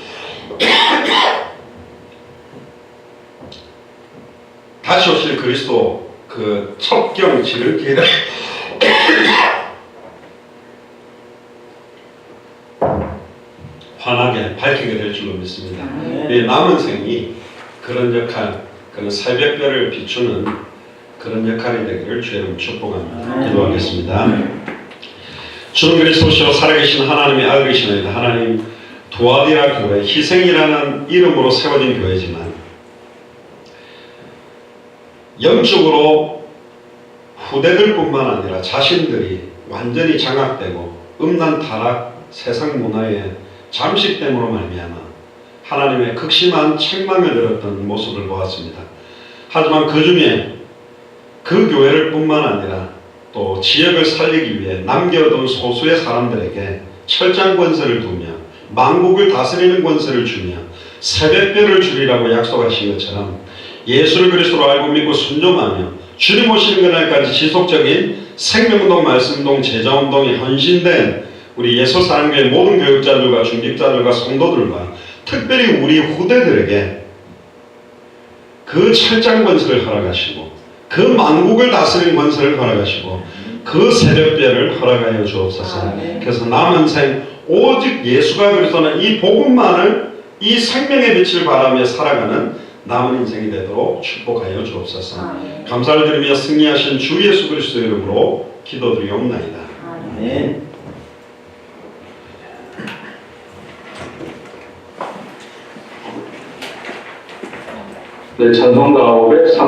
다시 오실 그리스도 그 첩경 지름길을 환하게 밝히게 될 줄로 믿습니다. 남은 생이 그런 역할, 그런 새벽별을 비추는 그런 역할이 되기를 주의 축복합니다. 기도하겠습니다. 주는 그리스도시요 살아계신 하나님의 아들이시나이다. 하나님 두아디라 교회 희생이라는 이름으로 세워진 교회지만 영적으로 후대들뿐만 아니라 자신들이 완전히 장악되고 음란 타락 세상 문화의 잠식됨으로 말미암아 하나님의 극심한 책망을 들었던 모습을 보았습니다. 하지만 그 중에 그 교회를 뿐만 아니라 또 지역을 살리기 위해 남겨둔 소수의 사람들에게 철장 권세를 두며 만국을 다스리는 권세를 주며 새벽별을 주리라고 약속하신 것처럼 예수를 그리스도로 알고 믿고 순종하며 주님 오시는 그날까지 지속적인 생명운동, 말씀운동, 제자운동에 헌신된 우리 예수사랑교회 모든 교육자들과 중직자들과 성도들과 특별히 우리 후대들에게 그 철장 권세를 허락하시고 그 만국을 다스리는 권세를 허락하시고 그 새벽별을 허락하여 주옵소서. 그래서 남은 생 오직 예수가 그리스도는 이 복음만을 이 생명의 빛을 바라며 살아가는 남은 인생이 되도록 축복하여 주옵소서. 감사를 드리며 승리하신 주 예수 그리스도 이름으로 기도드리옵나이다. 아멘. 네, 찬송가 503